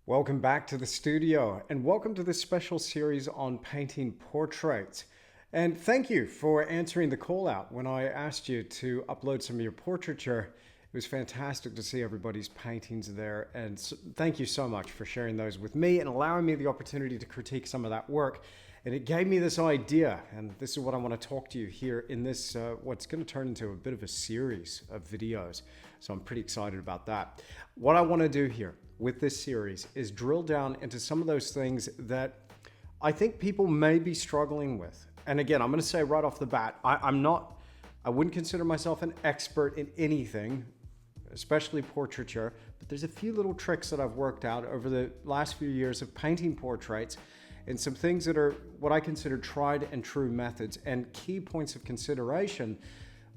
Welcome back to the studio and welcome to this special series on painting portraits. And thank you for answering the call out when I asked you to upload some of your portraiture. It was fantastic to see everybody's paintings there, and thank you so much for sharing those with me and allowing me the opportunity to critique some of that work. And it gave me this idea, and this is what I want to talk to you here in this, what's going to turn into a bit of a series of videos. So I'm pretty excited about that. What I want to do here with this series is drill down into some of those things that I think people may be struggling with. And again, I'm going to say right off the bat, I wouldn't consider myself an expert in anything, especially portraiture, but there's a few little tricks that I've worked out over the last few years of painting portraits and some things that are what I consider tried and true methods and key points of consideration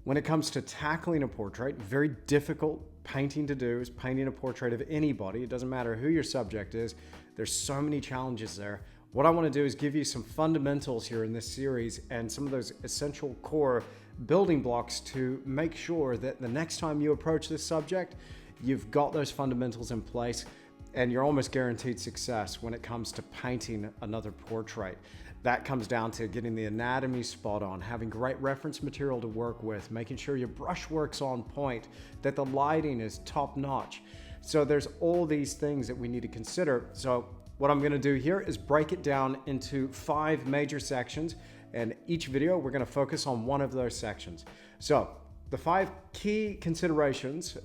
when it comes to tackling a portrait. Very difficult painting to do is painting a portrait of anybody. It doesn't matter who your subject is. There's so many challenges there. What I want to do is give you some fundamentals here in this series and some of those essential core building blocks to make sure that the next time you approach this subject, you've got those fundamentals in place and you're almost guaranteed success when it comes to painting another portrait. That comes down to getting the anatomy spot on, having great reference material to work with, making sure your brushwork's on point, that the lighting is top notch. So there's all these things that we need to consider. So what I'm gonna do here is break it down into 5 major sections, and each video we're gonna focus on one of those sections. So the 5 key considerations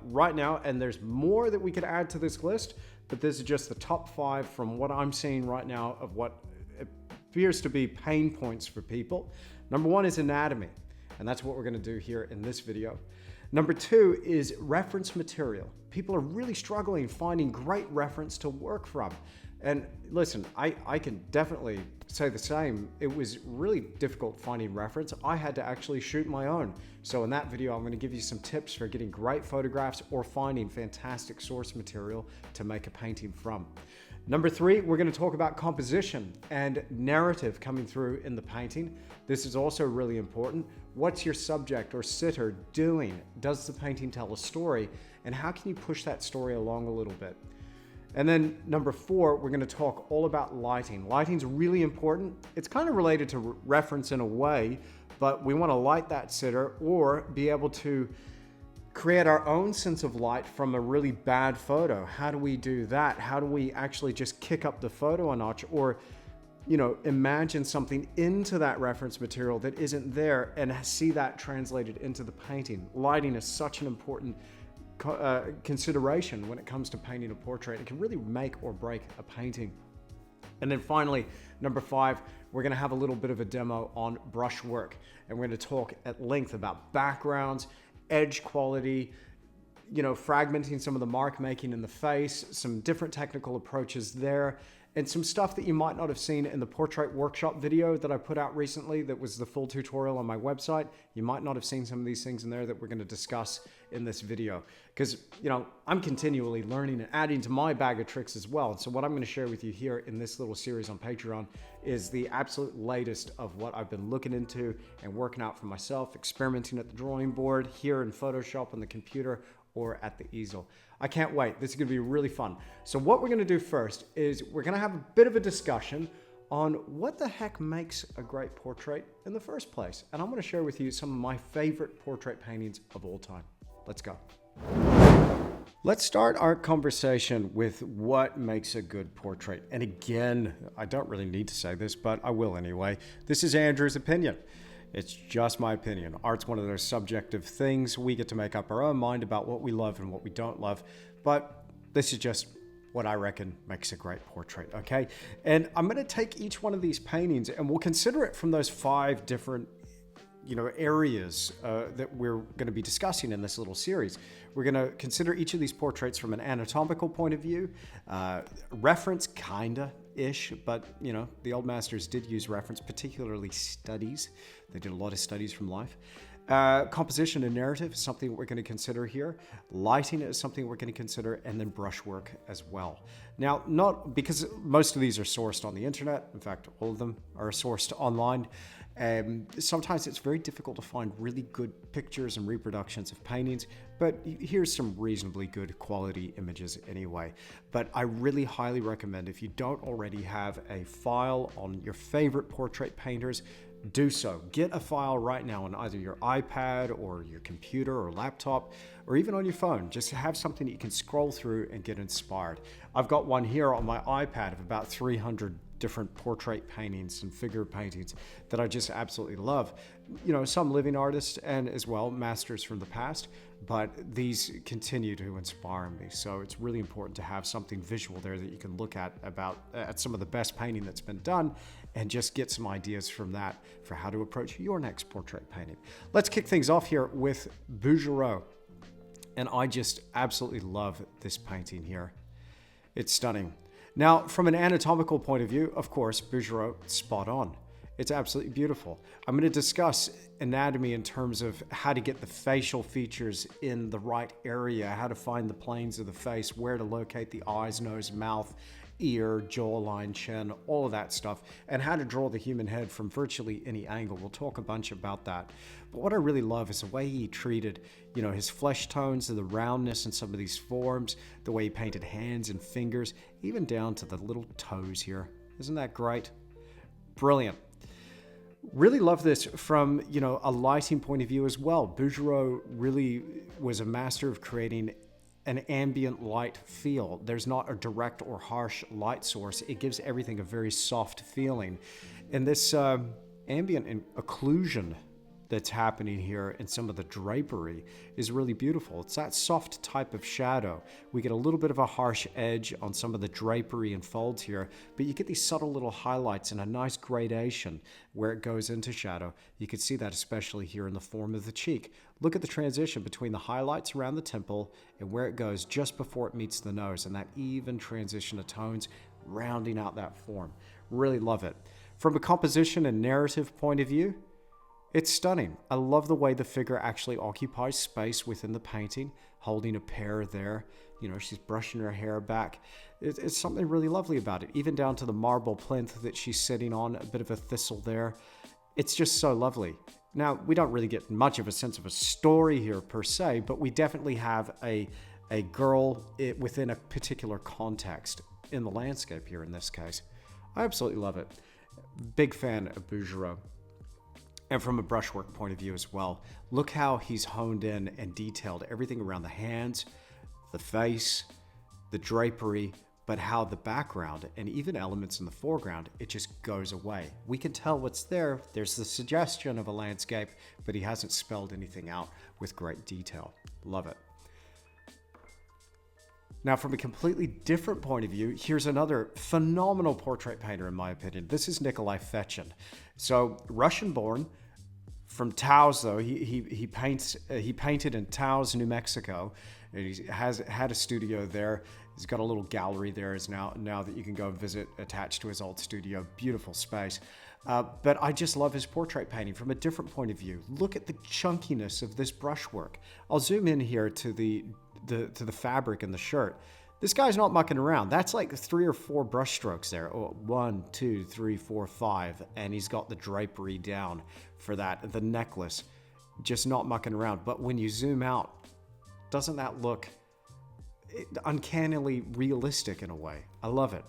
right now, and there's more that we could add to this list, but this is just the top 5 from what I'm seeing right now of what appears to be pain points for people. Number 1 is anatomy, and that's what we're going to do here in this video. Number 2 is reference material. People are really struggling finding great reference to work from. And listen, I can definitely say the same. It was really difficult finding reference. I had to actually shoot my own. So in that video, I'm going to give you some tips for getting great photographs or finding fantastic source material to make a painting from. Number 3, we're going to talk about composition and narrative coming through in the painting. This is also really important. What's your subject or sitter doing? Does the painting tell a story? And how can you push that story along a little bit? And then number 4, we're going to talk all about lighting. Lighting's really important. It's kind of related to reference in a way, but we want to light that sitter or be able to create our own sense of light from a really bad photo. How do we do that? How do we actually just kick up the photo a notch or, imagine something into that reference material that isn't there and see that translated into the painting? Lighting is such an important consideration when it comes to painting a portrait. It can really make or break a painting. And then finally, number 5, we're going to have a little bit of a demo on brushwork, and we're going to talk at length about backgrounds, edge quality, fragmenting some of the mark making in the face, some different technical approaches there, and some stuff that you might not have seen in the portrait workshop video that I put out recently that was the full tutorial on my website. You might not have seen some of these things in there that we're going to discuss in this video because, I'm continually learning and adding to my bag of tricks as well. And so what I'm going to share with you here in this little series on Patreon is the absolute latest of what I've been looking into and working out for myself, experimenting at the drawing board, here in Photoshop on the computer, or at the easel. I can't wait. This is going to be really fun. So what we're going to do first is we're going to have a bit of a discussion on what the heck makes a great portrait in the first place. And I'm going to share with you some of my favorite portrait paintings of all time. Let's go. Let's start our conversation with what makes a good portrait. And again, I don't really need to say this, but I will anyway. This is Andrew's opinion. It's just my opinion. Art's one of those subjective things. We get to make up our own mind about what we love and what we don't love. But this is just what I reckon makes a great portrait, okay? And I'm going to take each one of these paintings and we'll consider it from those 5 different areas that we're going to be discussing in this little series. We're going to consider each of these portraits from an anatomical point of view, reference kinda-ish, but the old masters did use reference, particularly studies. They did a lot of studies from life. Composition and narrative is something we're going to consider here. Lighting is something we're going to consider, and then brushwork as well. Now, not because most of these are sourced on the internet. In fact, all of them are sourced online. Sometimes it's very difficult to find really good pictures and reproductions of paintings, but here's some reasonably good quality images anyway. But I really highly recommend, if you don't already have a file on your favorite portrait painters, do so. Get a file right now on either your iPad or your computer or laptop, or even on your phone. Just have something that you can scroll through and get inspired. I've got one here on my iPad of about 300 different portrait paintings and figure paintings that I just absolutely love. You know, some living artists and as well masters from the past, but these continue to inspire me. So it's really important to have something visual there that you can look at some of the best painting that's been done and just get some ideas from that for how to approach your next portrait painting. Let's kick things off here with Bouguereau. And I just absolutely love this painting here. It's stunning. Now, from an anatomical point of view, of course, Bouguereau, spot on. It's absolutely beautiful. I'm going to discuss anatomy in terms of how to get the facial features in the right area, how to find the planes of the face, where to locate the eyes, nose, mouth, ear, jawline, chin, all of that stuff, and how to draw the human head from virtually any angle. We'll talk a bunch about that. But what I really love is the way he treated, you know, his flesh tones and the roundness in some of these forms, the way he painted hands and fingers, even down to the little toes here. Isn't that great? Brilliant. Really love this from, you know, a lighting point of view as well. Bouguereau really was a master of creating an ambient light feel. There's not a direct or harsh light source. It gives everything a very soft feeling. And this ambient occlusion that's happening here in some of the drapery is really beautiful. It's that soft type of shadow. We get a little bit of a harsh edge on some of the drapery and folds here, but you get these subtle little highlights and a nice gradation where it goes into shadow. You can see that especially here in the form of the cheek. Look at the transition between the highlights around the temple and where it goes just before it meets the nose, and that even transition of tones rounding out that form. Really love it. From a composition and narrative point of view, it's stunning. I love the way the figure actually occupies space within the painting, holding a pear there. You know, she's brushing her hair back. It's something really lovely about it, even down to the marble plinth that she's sitting on, a bit of a thistle there. It's just so lovely. Now, we don't really get much of a sense of a story here per se, but we definitely have a girl within a particular context in the landscape here in this case. I absolutely love it. Big fan of Bouguereau. And from a brushwork point of view as well, look how he's honed in and detailed everything around the hands, the face, the drapery, but how the background and even elements in the foreground, it just goes away. We can tell what's there. There's the suggestion of a landscape, but he hasn't spelled anything out with great detail. Love it. Now, from a completely different point of view, here's another phenomenal portrait painter, in my opinion. This is Nikolai Fechin. So, Russian-born, from Taos, though. He painted in Taos, New Mexico. And he has had a studio there. He's got a little gallery there now that you can go and visit, attached to his old studio. Beautiful space. But I just love his portrait painting from a different point of view. Look at the chunkiness of this brushwork. I'll zoom in here to the fabric and the shirt. This guy's not mucking around. That's like 3 or 4 brush strokes there. Oh, 1, 2, 3, 4, 5. And he's got the drapery down for that. The necklace, just not mucking around. But when you zoom out, doesn't that look uncannily realistic in a way? I love it.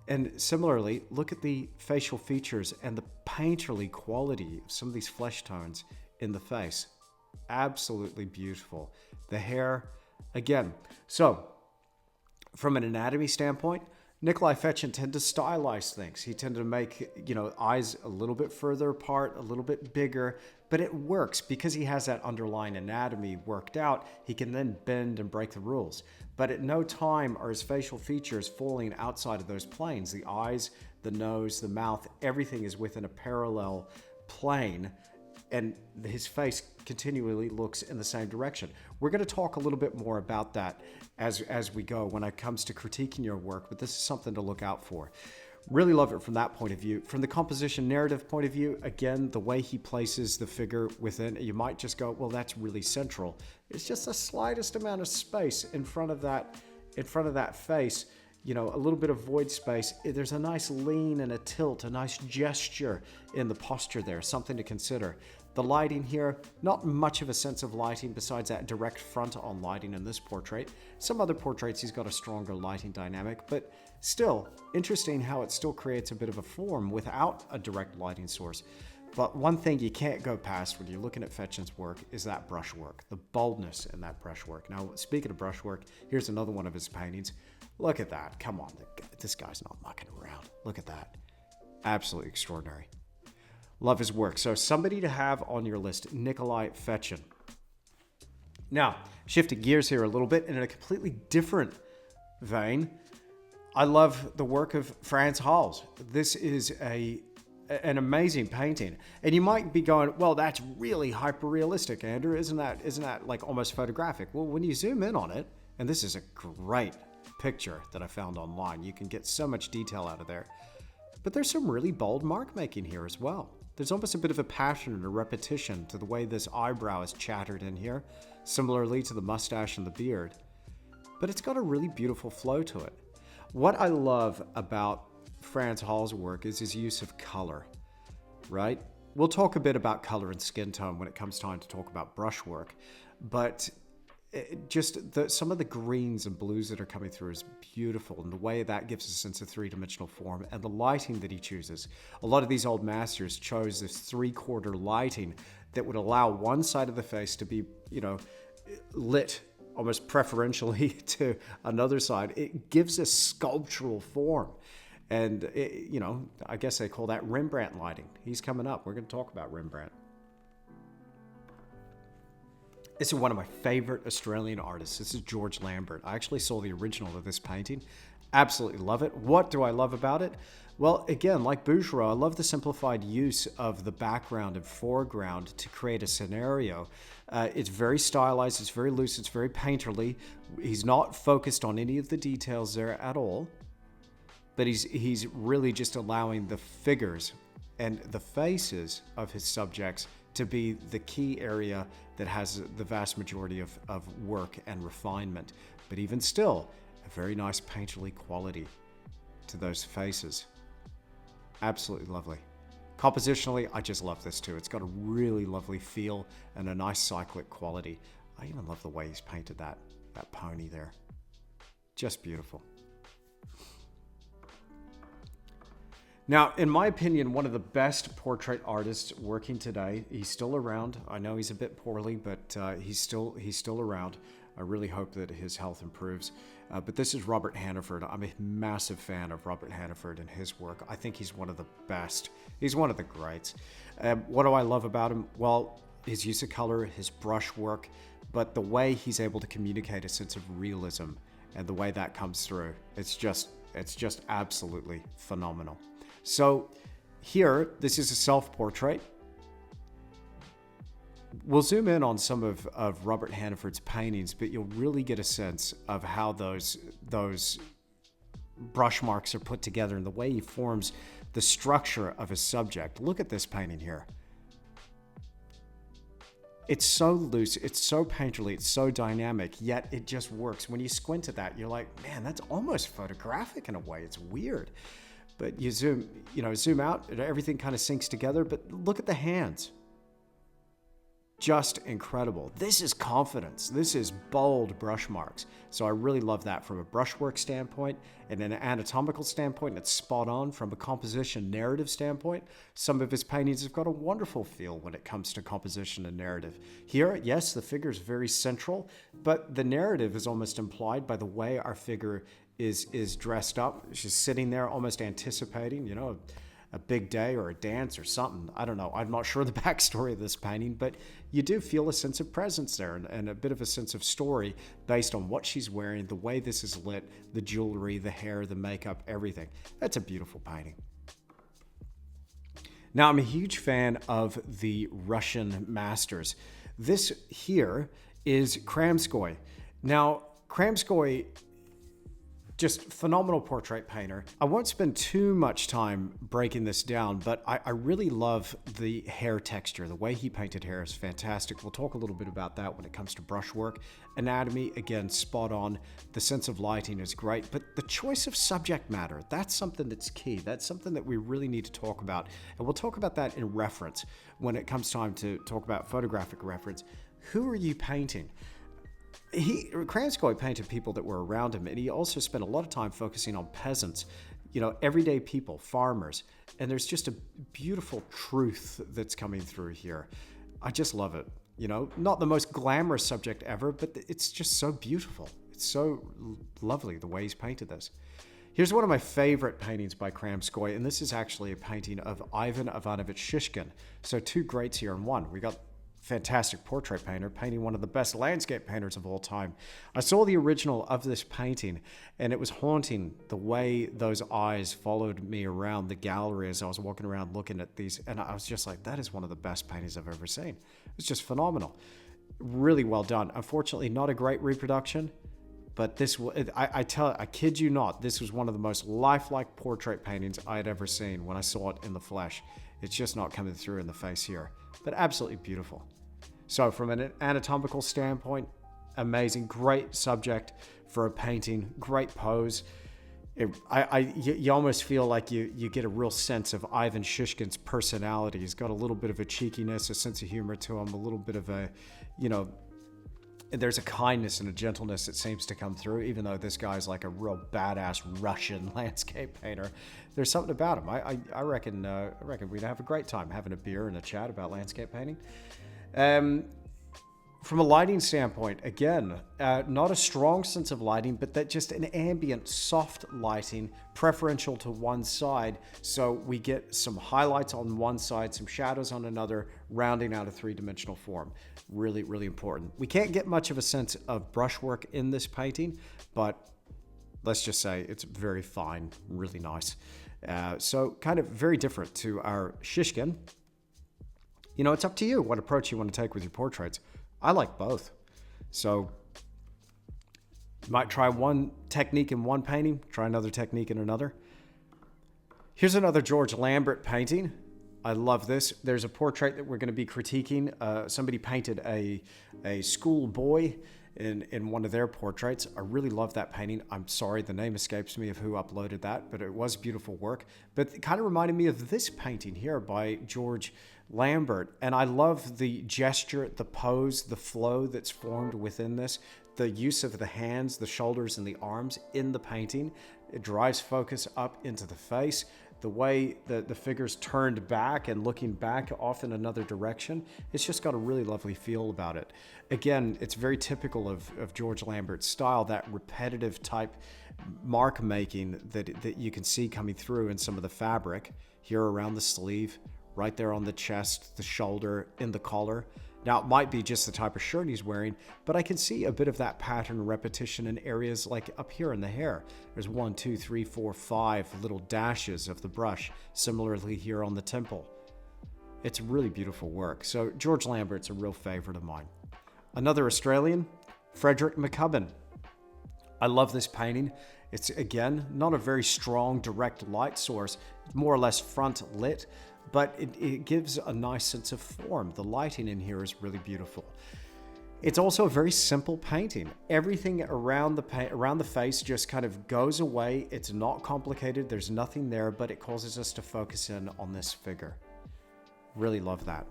And similarly, look at the facial features and the painterly quality of some of these flesh tones in the face. Absolutely beautiful. The hair, again. So, from an anatomy standpoint, Nikolai Fechin tended to stylize things. He tended to make, eyes a little bit further apart, a little bit bigger, but it works because he has that underlying anatomy worked out. He can then bend and break the rules. But at no time are his facial features falling outside of those planes. The eyes, the nose, the mouth, everything is within a parallel plane, and his face continually looks in the same direction. We're going to talk a little bit more about that as we go when it comes to critiquing your work, but this is something to look out for. Really love it from that point of view. From the composition narrative point of view, again, the way he places the figure within, you might just go, well, that's really central. It's just the slightest amount of space in front of that face, you know, a little bit of void space. There's a nice lean and a tilt, a nice gesture in the posture there, something to consider. The lighting here, not much of a sense of lighting besides that direct front-on lighting in this portrait. Some other portraits he's got a stronger lighting dynamic, but still interesting how it still creates a bit of a form without a direct lighting source. But one thing you can't go past when you're looking at Fechen's work is that brushwork, the boldness in that brushwork. Now, speaking of brushwork, here's another one of his paintings. Look at that. Come on, this guy's not mucking around. Look at that. Absolutely extraordinary. Love his work. So somebody to have on your list, Nikolai Fechen. Now, shifting gears here a little bit in a completely different vein, I love the work of Frans Hals. This is an amazing painting. And you might be going, well, that's really hyper-realistic, Andrew. Isn't that like almost photographic? Well, when you zoom in on it, and this is a great picture that I found online, you can get so much detail out of there. But there's some really bold mark making here as well. There's almost a bit of a pattern and a repetition to the way this eyebrow is chattered in here, similarly to the mustache and the beard. But it's got a really beautiful flow to it. What I love about Frans Hals' work is his use of color, right? We'll talk a bit about color and skin tone when it comes time to talk about brushwork, but some of the greens and blues that are coming through is beautiful, and the way that gives a sense of three-dimensional form, and the lighting that he chooses. A lot of these old masters chose this three-quarter lighting that would allow one side of the face to be, you know, lit almost preferentially to another side. It gives a sculptural form, and you know, I guess they call that Rembrandt lighting. He's coming up. We're going to talk about Rembrandt. This is one of my favorite Australian artists. This is George Lambert. I actually saw the original of this painting. Absolutely love it. What do I love about it? Well, again, like Bouguereau, I love the simplified use of the background and foreground to create a scenario. It's very stylized, it's very loose, it's very painterly. He's not focused on any of the details there at all, but he's really just allowing the figures and the faces of his subjects to be the key area that has the vast majority of work and refinement. But even still, a very nice painterly quality to those faces. Absolutely lovely. Compositionally, I just love this too. It's got a really lovely feel and a nice cyclic quality. I even love the way he's painted that pony there. Just beautiful. Now, in my opinion, one of the best portrait artists working today. He's still around. I know he's a bit poorly, but he's still around. I really hope that his health improves. But this is Robert Hannaford. I'm a massive fan of Robert Hannaford and his work. I think he's one of the best. He's one of the greats. What do I love about him? Well, his use of color, his brush work, but the way he's able to communicate a sense of realism and the way that comes through. It's just absolutely phenomenal. So here, this is a self-portrait. We'll zoom in on some of Robert Hannaford's paintings, but you'll really get a sense of how those brush marks are put together and the way he forms the structure of his subject. Look at this painting here. It's so loose, it's so painterly, it's so dynamic, yet it just works. When you squint at that, you're like, man, that's almost photographic in a way. It's weird. But you zoom out, and everything kind of sinks together. But look at the hands. Just incredible. This is confidence. This is bold brush marks. So I really love that from a brushwork standpoint and an anatomical standpoint. It's spot on from a composition narrative standpoint. Some of his paintings have got a wonderful feel when it comes to composition and narrative. Here, yes, the figure is very central, but the narrative is almost implied by the way our figure is dressed up. She's sitting there almost anticipating, a big day or a dance or something. I don't know. I'm not sure the backstory of this painting, but you do feel a sense of presence there and a bit of a sense of story based on what she's wearing, the way this is lit, the jewelry, the hair, the makeup, everything. That's a beautiful painting. Now, I'm a huge fan of the Russian masters. This here is Kramskoy. Now, Kramskoy Just phenomenal portrait painter. I won't spend too much time breaking this down, but I really love the hair texture. The way he painted hair is fantastic. We'll talk a little bit about that when it comes to brushwork. Anatomy, again, spot on. The sense of lighting is great, but the choice of subject matter, that's something that's key. That's something that we really need to talk about. And we'll talk about that in reference when it comes time to talk about photographic reference. Who are you painting? Kramskoi painted people that were around him, and he also spent a lot of time focusing on peasants, everyday people, farmers, and there's just a beautiful truth that's coming through here. I just love it. Not the most glamorous subject ever, but it's just so beautiful. It's so lovely the way he's painted this. Here's one of my favorite paintings by Kramskoi, and this is actually a painting of Ivan Ivanovich Shishkin. So two greats here in one. We got fantastic portrait painter painting one of the best landscape painters of all time. I saw the original of this painting, and it was haunting the way those eyes followed me around the gallery as I was walking around looking at these, and I was just like, that is one of the best paintings I've ever seen. It's just phenomenal. Really well done. Unfortunately, not a great reproduction, but this, I kid you not, this was one of the most lifelike portrait paintings I had ever seen when I saw it in the flesh. It's just not coming through in the face here, but absolutely beautiful. So from an anatomical standpoint, amazing, great subject for a painting, great pose. You almost feel like you get a real sense of Ivan Shishkin's personality. He's got a little bit of a cheekiness, a sense of humor to him, a little bit of a, there's a kindness and a gentleness that seems to come through, even though this guy's like a real badass Russian landscape painter. There's something about him. I reckon we'd have a great time having a beer and a chat about landscape painting. From a lighting standpoint, again, not a strong sense of lighting, but that just an ambient, soft lighting, preferential to one side. So we get some highlights on one side, some shadows on another, rounding out a three-dimensional form. Really, really important. We can't get much of a sense of brushwork in this painting, but let's just say it's very fine, really nice. So kind of very different to our Shishkin. It's up to you what approach you want to take with your portraits. I like both. So you might try one technique in one painting, try another technique in another. Here's another George Lambert painting. I love this. There's a portrait that we're going to be critiquing. Somebody painted a school boy in one of their portraits. I really love that painting. I'm sorry, the name escapes me of who uploaded that, but it was beautiful work. But it kind of reminded me of this painting here by George Lambert. And I love the gesture, the pose, the flow that's formed within this, the use of the hands, the shoulders, and the arms in the painting. It drives focus up into the face. The way the figure's turned back and looking back off in another direction, it's just got a really lovely feel about it. Again, it's very typical of George Lambert's style, that repetitive type mark making that you can see coming through in some of the fabric here around the sleeve, right there on the chest, the shoulder, in the collar. Now, it might be just the type of shirt he's wearing, but I can see a bit of that pattern repetition in areas like up here in the hair. There's 1, 2, 3, 4, 5 little dashes of the brush, similarly here on the temple. It's really beautiful work. So George Lambert's a real favorite of mine. Another Australian, Frederick McCubbin. I love this painting. It's, again, not a very strong direct light source, more or less front lit, but it gives a nice sense of form. The lighting in here is really beautiful. It's also a very simple painting. Everything around the face just kind of goes away. It's not complicated. There's nothing there, but it causes us to focus in on this figure. Really love that.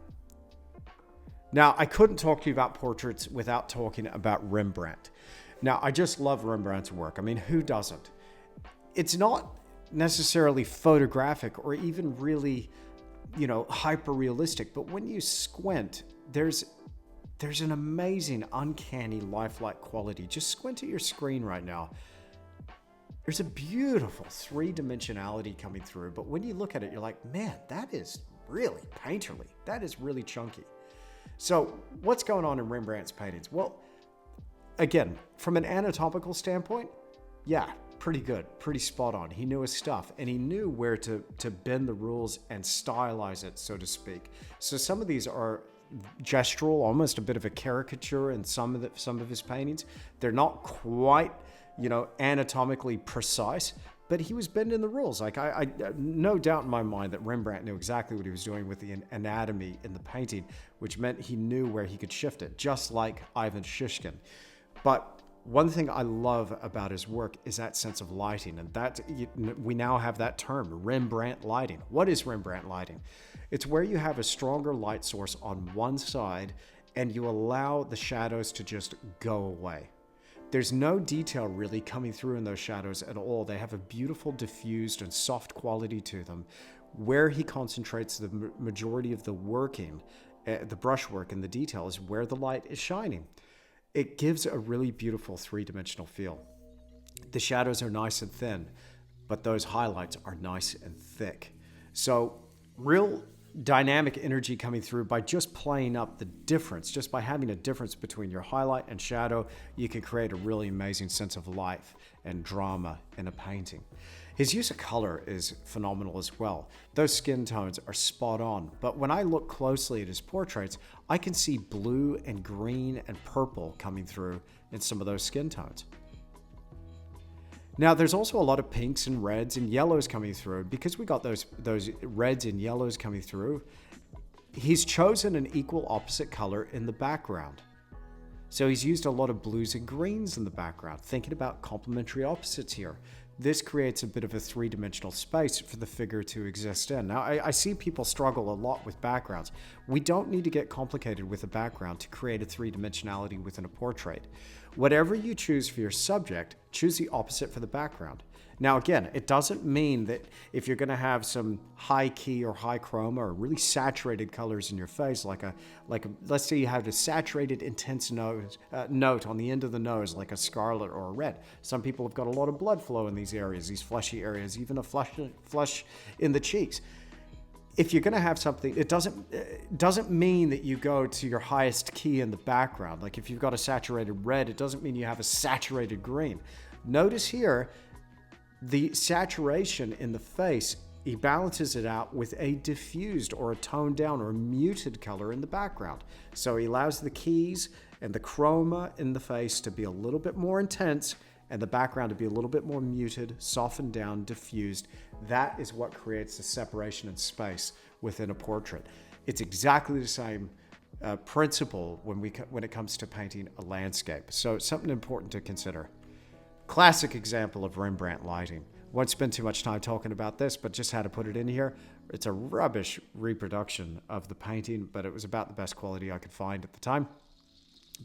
Now, I couldn't talk to you about portraits without talking about Rembrandt. Now, I just love Rembrandt's work. I mean, who doesn't? It's not necessarily photographic or even really, hyper realistic, but when you squint, there's an amazing, uncanny, lifelike quality. Just squint at your screen right now. There's a beautiful three-dimensionality coming through, but when you look at it, you're like, man, that is really painterly. That is really chunky. So what's going on in Rembrandt's paintings? Well, again, from an anatomical standpoint, yeah, pretty good, pretty spot on. He knew his stuff, and he knew where to bend the rules and stylize it, so to speak. So some of these are gestural, almost a bit of a caricature in some of his paintings. They're not quite anatomically precise, but he was bending the rules. Like I no doubt in my mind that Rembrandt knew exactly what he was doing with the anatomy in the painting, which meant he knew where he could shift it, just like Ivan Shishkin. But one thing I love about his work is that sense of lighting, and that we now have that term, Rembrandt lighting. What is Rembrandt lighting? It's where you have a stronger light source on one side and you allow the shadows to just go away. There's no detail really coming through in those shadows at all. They have a beautiful, diffused, and soft quality to them. Where he concentrates the majority of the working, the brushwork and the detail is where the light is shining. It gives a really beautiful three-dimensional feel. The shadows are nice and thin, but those highlights are nice and thick. So real dynamic energy coming through by just playing up the difference. Just by having a difference between your highlight and shadow, you can create a really amazing sense of life and drama in a painting. His use of color is phenomenal as well. Those skin tones are spot on, but when I look closely at his portraits, I can see blue and green and purple coming through in some of those skin tones. Now, there's also a lot of pinks and reds and yellows coming through. Because we got those reds and yellows coming through, he's chosen an equal opposite color in the background. So he's used a lot of blues and greens in the background, thinking about complementary opposites here. This creates a bit of a three-dimensional space for the figure to exist in. Now, I see people struggle a lot with backgrounds. We don't need to get complicated with a background to create a three-dimensionality within a portrait. Whatever you choose for your subject, choose the opposite for the background. Now, again, it doesn't mean that if you're going to have some high key or high chroma or really saturated colors in your face, like a let's say you have a saturated intense note on the end of the nose, like a scarlet or a red. Some people have got a lot of blood flow in these areas, these fleshy areas, even a flush in the cheeks. If you're going to have something, it doesn't mean that you go to your highest key in the background. Like if you've got a saturated red, it doesn't mean you have a saturated green. Notice here, the saturation in the face, he balances it out with a diffused or a toned down or muted color in the background. So he allows the keys and the chroma in the face to be a little bit more intense and the background to be a little bit more muted, softened down, diffused. That is what creates the separation in space within a portrait. It's exactly the same principle when it comes to painting a landscape. So it's something important to consider. Classic example of Rembrandt lighting. Won't spend too much time talking about this, but just had to put it in here. It's a rubbish reproduction of the painting, but it was about the best quality I could find at the time.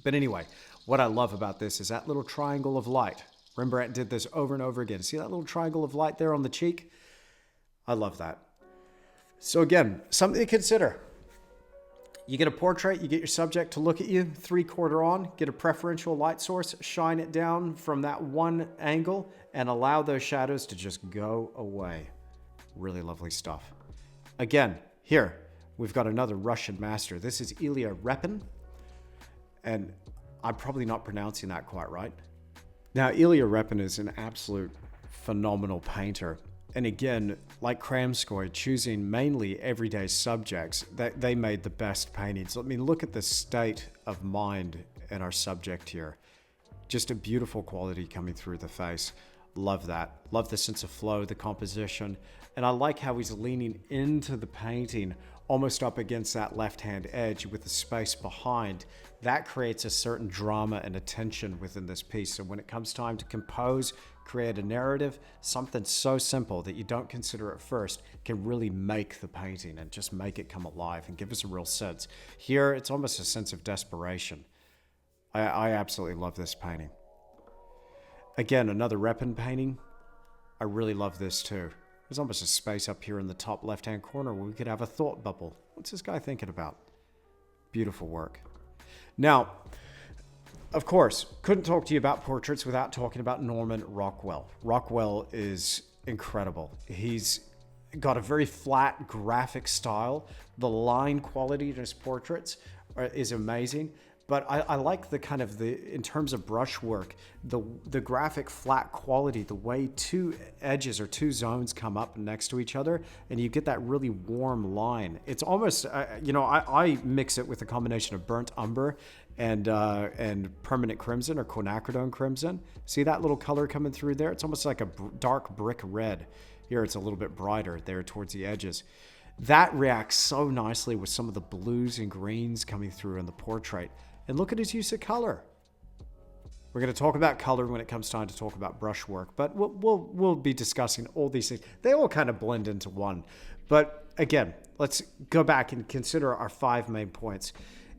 But anyway, what I love about this is that little triangle of light. Rembrandt did this over and over again. See that little triangle of light there on the cheek? I love that. So again, something to consider. You get a portrait, you get your subject to look at you 3/4 on, get a preferential light source, shine it down from that one angle, and allow those shadows to just go away. Really lovely stuff. Again, here, we've got another Russian master. This is Ilya Repin, and I'm probably not pronouncing that quite right. Now, Ilya Repin is an absolute phenomenal painter. And again, like Kramskoy, choosing mainly everyday subjects, they made the best paintings. I mean, look at the state of mind in our subject here. Just a beautiful quality coming through the face. Love that. Love the sense of flow, the composition. And I like how he's leaning into the painting almost up against that left-hand edge with the space behind. That creates a certain drama and a tension within this piece. So when it comes time to compose, create a narrative, something so simple that you don't consider at first can really make the painting and just make it come alive and give us a real sense. Here, it's almost a sense of desperation. I absolutely love this painting. Again, another Repin painting. I really love this too. There's almost a space up here in the top left-hand corner where we could have a thought bubble. What's this guy thinking about? Beautiful work. Now, of course, couldn't talk to you about portraits without talking about Norman Rockwell. Rockwell is incredible. He's got a very flat graphic style. The line quality in his portraits is amazing, But I like the kind of in terms of brushwork, the graphic flat quality, the way two edges or two zones come up next to each other, and you get that really warm line. It's almost, I mix it with a combination of burnt umber and permanent crimson or quinacridone crimson. See that little color coming through there? It's almost like a dark brick red. Here it's a little bit brighter there towards the edges. That reacts so nicely with some of the blues and greens coming through in the portrait. And look at his use of color. We're going to talk about color when it comes time to talk about brushwork, but we'll be discussing all these things. They all kind of blend into one. But again, let's go back and consider our 5 main points.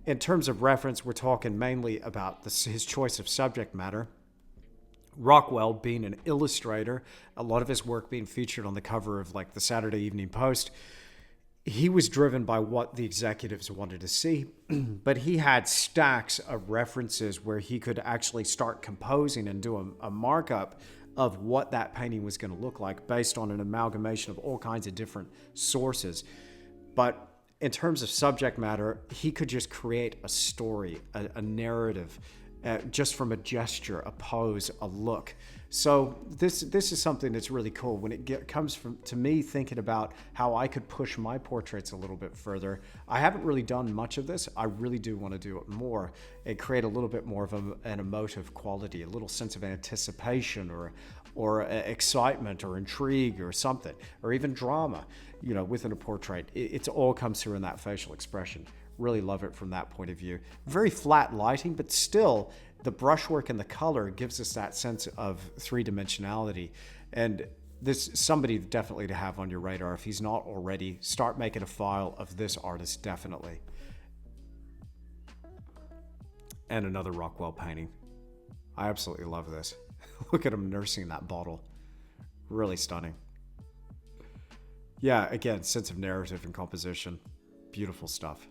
In terms of reference, we're talking mainly about his choice of subject matter. Rockwell being an illustrator, a lot of his work being featured on the cover of like the Saturday Evening Post. He was driven by what the executives wanted to see, but he had stacks of references where he could actually start composing and do a markup of what that painting was going to look like based on an amalgamation of all kinds of different sources. But in terms of subject matter, he could just create a story, a narrative, just from a gesture, a pose, a look. So this is something that's really cool when it comes to me thinking about how I could push my portraits a little bit further. I haven't really done much of this. I really do want to do it more and create a little bit more of an emotive quality, a little sense of anticipation or excitement or intrigue or something, or even drama, within a portrait. It all comes through in that facial expression. Really love it from that point of view. Very flat lighting, but still the brushwork and the color gives us that sense of three-dimensionality. And this is somebody definitely to have on your radar. If he's not already, start making a file of this artist, definitely. And another Rockwell painting. I absolutely love this. Look at him nursing that bottle. Really stunning. Yeah, again, sense of narrative and composition. Beautiful stuff.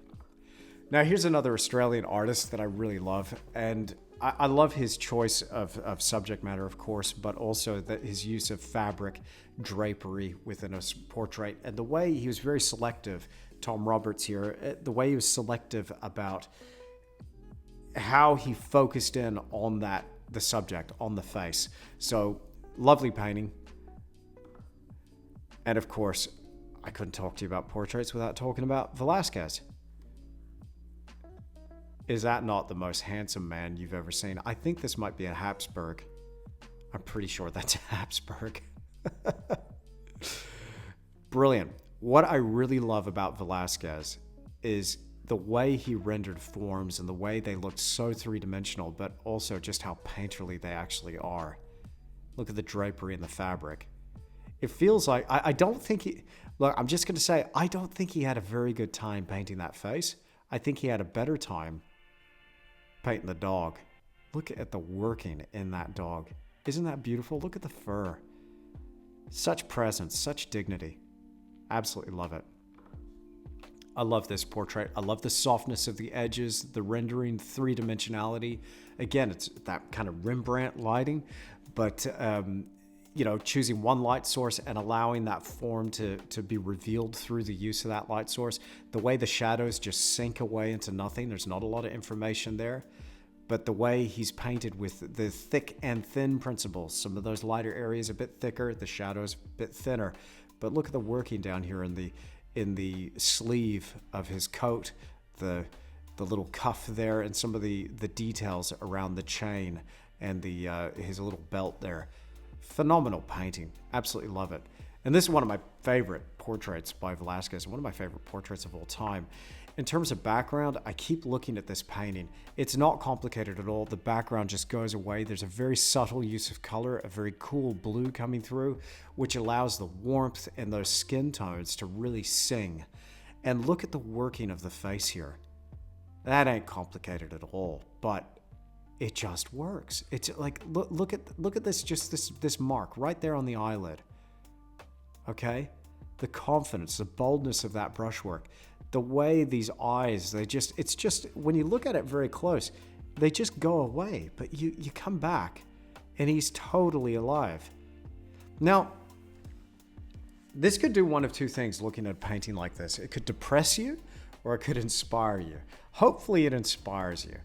Now, here's another Australian artist that I really love, and I love his choice of subject matter, of course, but also his use of fabric drapery within a portrait, and the way he was very selective, Tom Roberts here, the way he was selective about how he focused in on the subject, on the face. So, lovely painting. And of course, I couldn't talk to you about portraits without talking about Velázquez. Is that not the most handsome man you've ever seen? I think this might be a Habsburg. I'm pretty sure that's a Habsburg. Brilliant. What I really love about Velázquez is the way he rendered forms and the way they looked so three-dimensional, but also just how painterly they actually are. Look at the drapery and the fabric. It feels like, I don't think look, I'm just going to say, I don't think he had a very good time painting that face. I think he had a better time painting the dog. Look at the working in that dog. Isn't that beautiful? Look at the fur. Such presence, such dignity. Absolutely love it. I love this portrait. I love the softness of the edges, the rendering, three-dimensionality. Again, it's that kind of Rembrandt lighting, but choosing one light source and allowing that form to be revealed through the use of that light source. The way the shadows just sink away into nothing. There's not a lot of information there, but the way he's painted with the thick and thin principles. Some of those lighter areas a bit thicker, the shadows a bit thinner. But look at the working down here in the sleeve of his coat, the little cuff there, and some of the details around the chain and his little belt there. Phenomenal painting. Absolutely love it. And this is one of my favorite portraits by Velázquez, one of my favorite portraits of all time. In terms of background, I keep looking at this painting. It's not complicated at all. The background just goes away. There's a very subtle use of color, a very cool blue coming through, which allows the warmth and those skin tones to really sing. And look at the working of the face here. That ain't complicated at all, but it just works. It's like, look at this, just this mark right there on the eyelid. Okay? The confidence, the boldness of that brushwork, the way these eyes, it's just, when you look at it very close, they just go away, but you come back and he's totally alive. Now, this could do one of two things looking at a painting like this. It could depress you or it could inspire you. Hopefully it inspires you.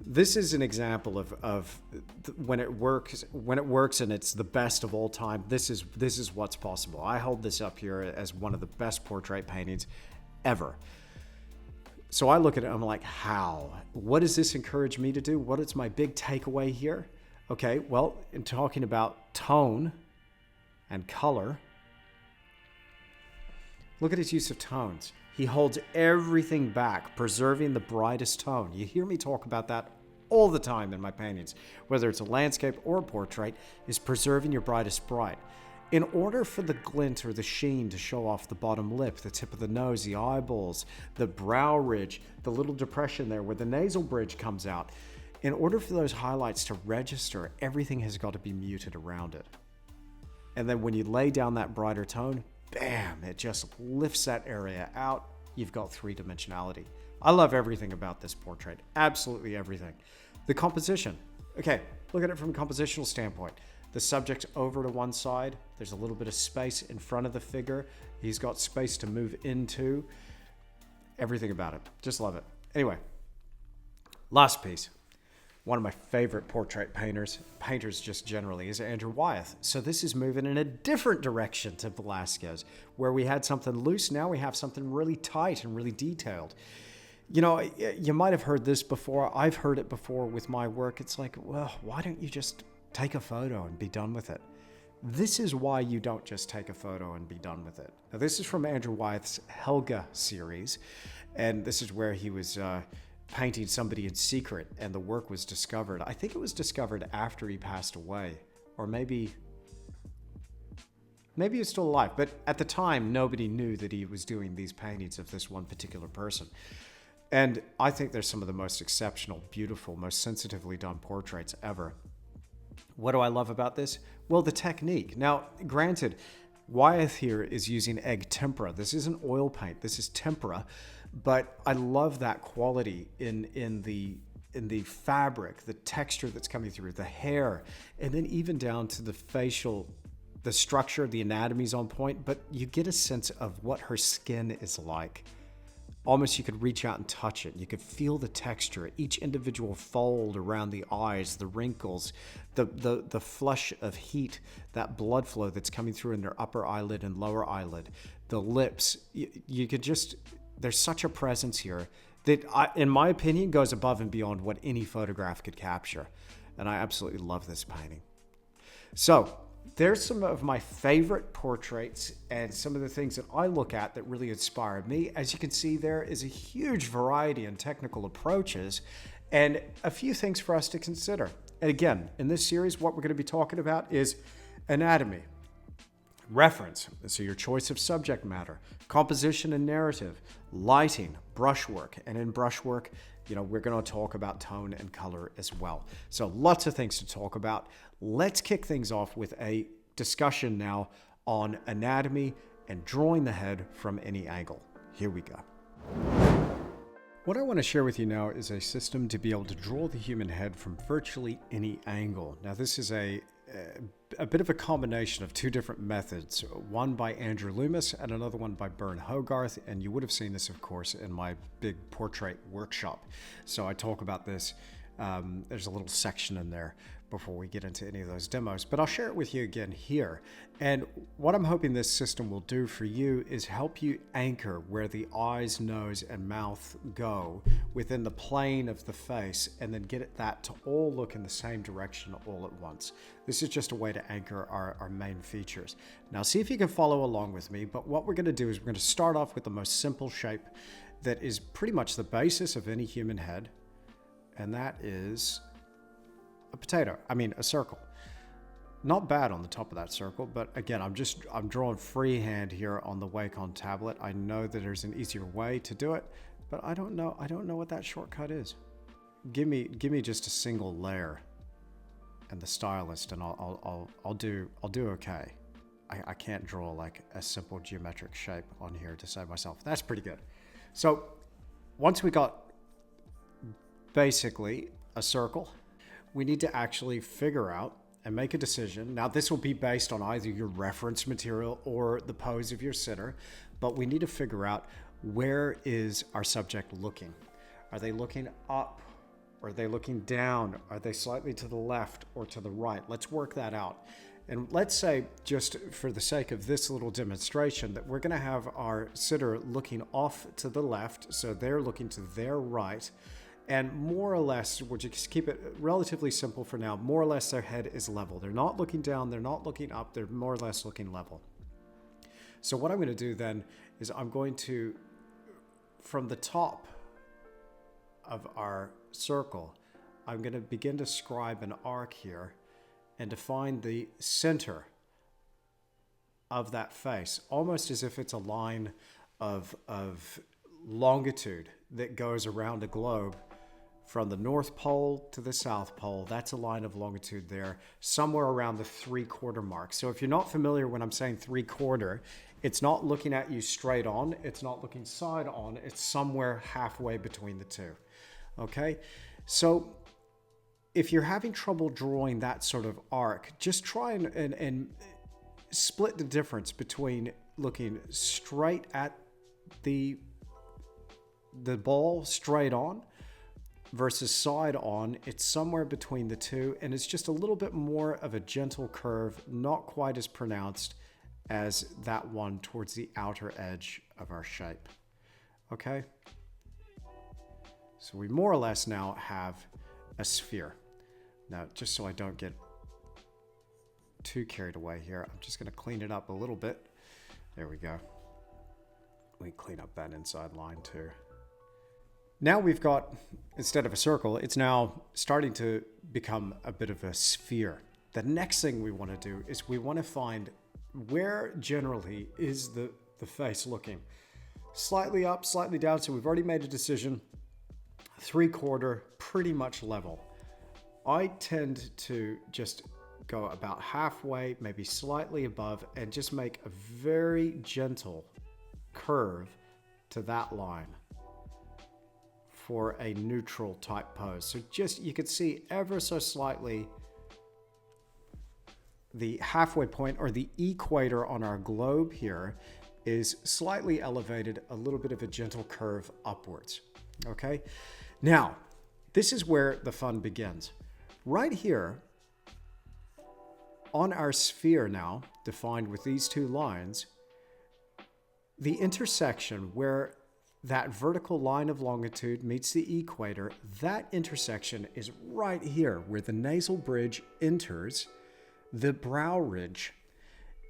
This is an example of when it works and it's the best of all time. This is what's possible. I hold this up here as one of the best portrait paintings ever. So I look at it, I'm like, how? What does this encourage me to do? What is my big takeaway here? Okay, well, in talking about tone and color, look at his use of tones. He holds everything back, preserving the brightest tone. You hear me talk about that all the time in my paintings, whether it's a landscape or a portrait, is preserving your brightest bright. In order for the glint or the sheen to show off the bottom lip, the tip of the nose, the eyeballs, the brow ridge, the little depression there where the nasal bridge comes out, in order for those highlights to register, everything has got to be muted around it. And then when you lay down that brighter tone, bam, it just lifts that area out. You've got three-dimensionality. I love everything about this portrait. Absolutely everything. The composition. Okay, look at it from a compositional standpoint. The subject's over to one side. There's a little bit of space in front of the figure. He's got space to move into. Everything about it. Just love it. Anyway, last piece. One of my favorite portrait painters just generally, is Andrew Wyeth. So this is moving in a different direction to Velázquez, where we had something loose, now we have something really tight and really detailed. You know, you might have heard this before. I've heard it before with my work. It's like, well, why don't you just take a photo and be done with it? This is why you don't just take a photo and be done with it. Now, this is from Andrew Wyeth's Helga series, and this is where he was painting somebody in secret, and the work was discovered. I think it was discovered after he passed away, or maybe he's still alive, but at the time, nobody knew that he was doing these paintings of this one particular person. And I think they're some of the most exceptional, beautiful, most sensitively done portraits ever. What do I love about this? Well, the technique. Now, granted, Wyeth here is using egg tempera. This isn't oil paint, this is tempera. But I love that quality in the fabric, the texture that's coming through, the hair, and then even down to the facial, the structure, the anatomy's on point, but you get a sense of what her skin is like. Almost you could reach out and touch it. You could feel the texture, each individual fold around the eyes, the wrinkles, the flush of heat, that blood flow that's coming through in their upper eyelid and lower eyelid, the lips. You could just, there's such a presence here that, in my opinion, goes above and beyond what any photograph could capture. And I absolutely love this painting. So, there's some of my favorite portraits and some of the things that I look at that really inspire me. As you can see, there is a huge variety in technical approaches and a few things for us to consider. And again, in this series, what we're going to be talking about is anatomy, reference, so your choice of subject matter, composition and narrative, lighting, brushwork, and in brushwork, you know, we're going to talk about tone and color as well. So lots of things to talk about. Let's kick things off with a discussion now on anatomy and drawing the head from any angle. Here we go. What I want to share with you now is a system to be able to draw the human head from virtually any angle. Now, this is a bit of a combination of two different methods, one by Andrew Loomis and another one by Bern Hogarth, and you would have seen this, of course, in my big portrait workshop. So I talk about this. There's a little section in there before we get into any of those demos, but I'll share it with you again here. And what I'm hoping this system will do for you is help you anchor where the eyes, nose, and mouth go within the plane of the face, and then get that to all look in the same direction all at once. This is just a way to anchor our main features. Now, see if you can follow along with me, but what we're going to do is we're going to start off with the most simple shape that is pretty much the basis of any human head, and that is a circle. Not bad on the top of that circle, but again, I'm drawing freehand here on the Wacom tablet. I know that there's an easier way to do it, but I don't know what that shortcut is. Give me just a single layer and the stylist, and I'll do okay. I can't draw like a simple geometric shape on here to save myself. That's pretty good. So once we got basically a circle, we need to actually figure out and make a decision. Now, this will be based on either your reference material or the pose of your sitter, but we need to figure out, where is our subject looking? Are they looking up Are they looking down? Are they slightly to the left or to the right? Let's work that out. And let's say, just for the sake of this little demonstration, that we're going to have our sitter looking off to the left, so they're looking to their right. And more or less, we'll just keep it relatively simple for now, more or less their head is level. They're not looking down, they're not looking up, they're more or less looking level. So what I'm going to do then is I'm going to, from the top of our circle, I'm going to begin to scribe an arc here and define the center of that face, almost as if it's a line of longitude that goes around a globe from the North Pole to the South Pole. That's a line of longitude there, somewhere around the 3/4 mark. So if you're not familiar when I'm saying 3/4, it's not looking at you straight on, it's not looking side on, it's somewhere halfway between the two. Okay? So if you're having trouble drawing that sort of arc, just try and split the difference between looking straight at the ball straight on versus side on. It's somewhere between the two, and it's just a little bit more of a gentle curve, not quite as pronounced as that one towards the outer edge of our shape. Okay? So we more or less now have a sphere. Now, just so I don't get too carried away here, I'm just going to clean it up a little bit. There we go. We clean up that inside line too. Now we've got, instead of a circle, it's now starting to become a bit of a sphere. The next thing we want to do is we want to find where generally is the face looking. Slightly up, slightly down, so we've already made a decision. 3/4, pretty much level. I tend to just go about halfway, maybe slightly above, and just make a very gentle curve to that line for a neutral type pose. So just, you could see ever so slightly the halfway point, or the equator on our globe here, is slightly elevated, a little bit of a gentle curve upwards. Okay? Now, this is where the fun begins. Right here, on our sphere now, defined with these two lines, the intersection where that vertical line of longitude meets the equator, that intersection is right here where the nasal bridge enters the brow ridge.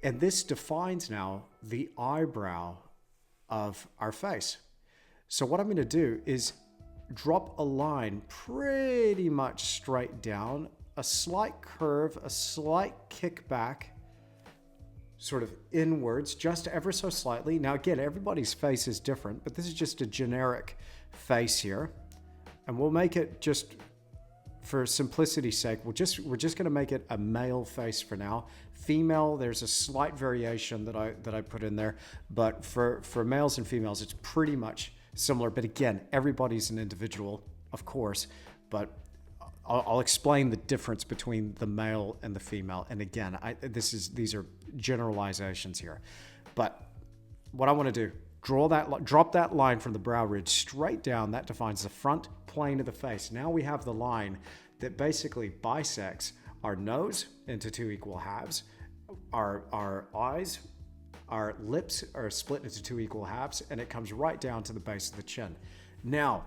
And this defines now the eyebrow of our face. So what I'm going to do is drop a line pretty much straight down, a slight curve, a slight kickback, sort of inwards, just ever so slightly. Now again, everybody's face is different, but this is just a generic face here. And we'll make it, just for simplicity's sake, we're just going to make it a male face for now. Female, there's a slight variation that I put in there, but for males and females, it's pretty much similar. But again, everybody's an individual, of course, but I'll explain the difference between the male and the female. And again, these are generalizations here. But what I want to do, drop that line from the brow ridge straight down. That defines the front plane of the face. Now we have the line that basically bisects our nose into two equal halves. Our eyes, our lips are split into two equal halves, and it comes right down to the base of the chin. Now,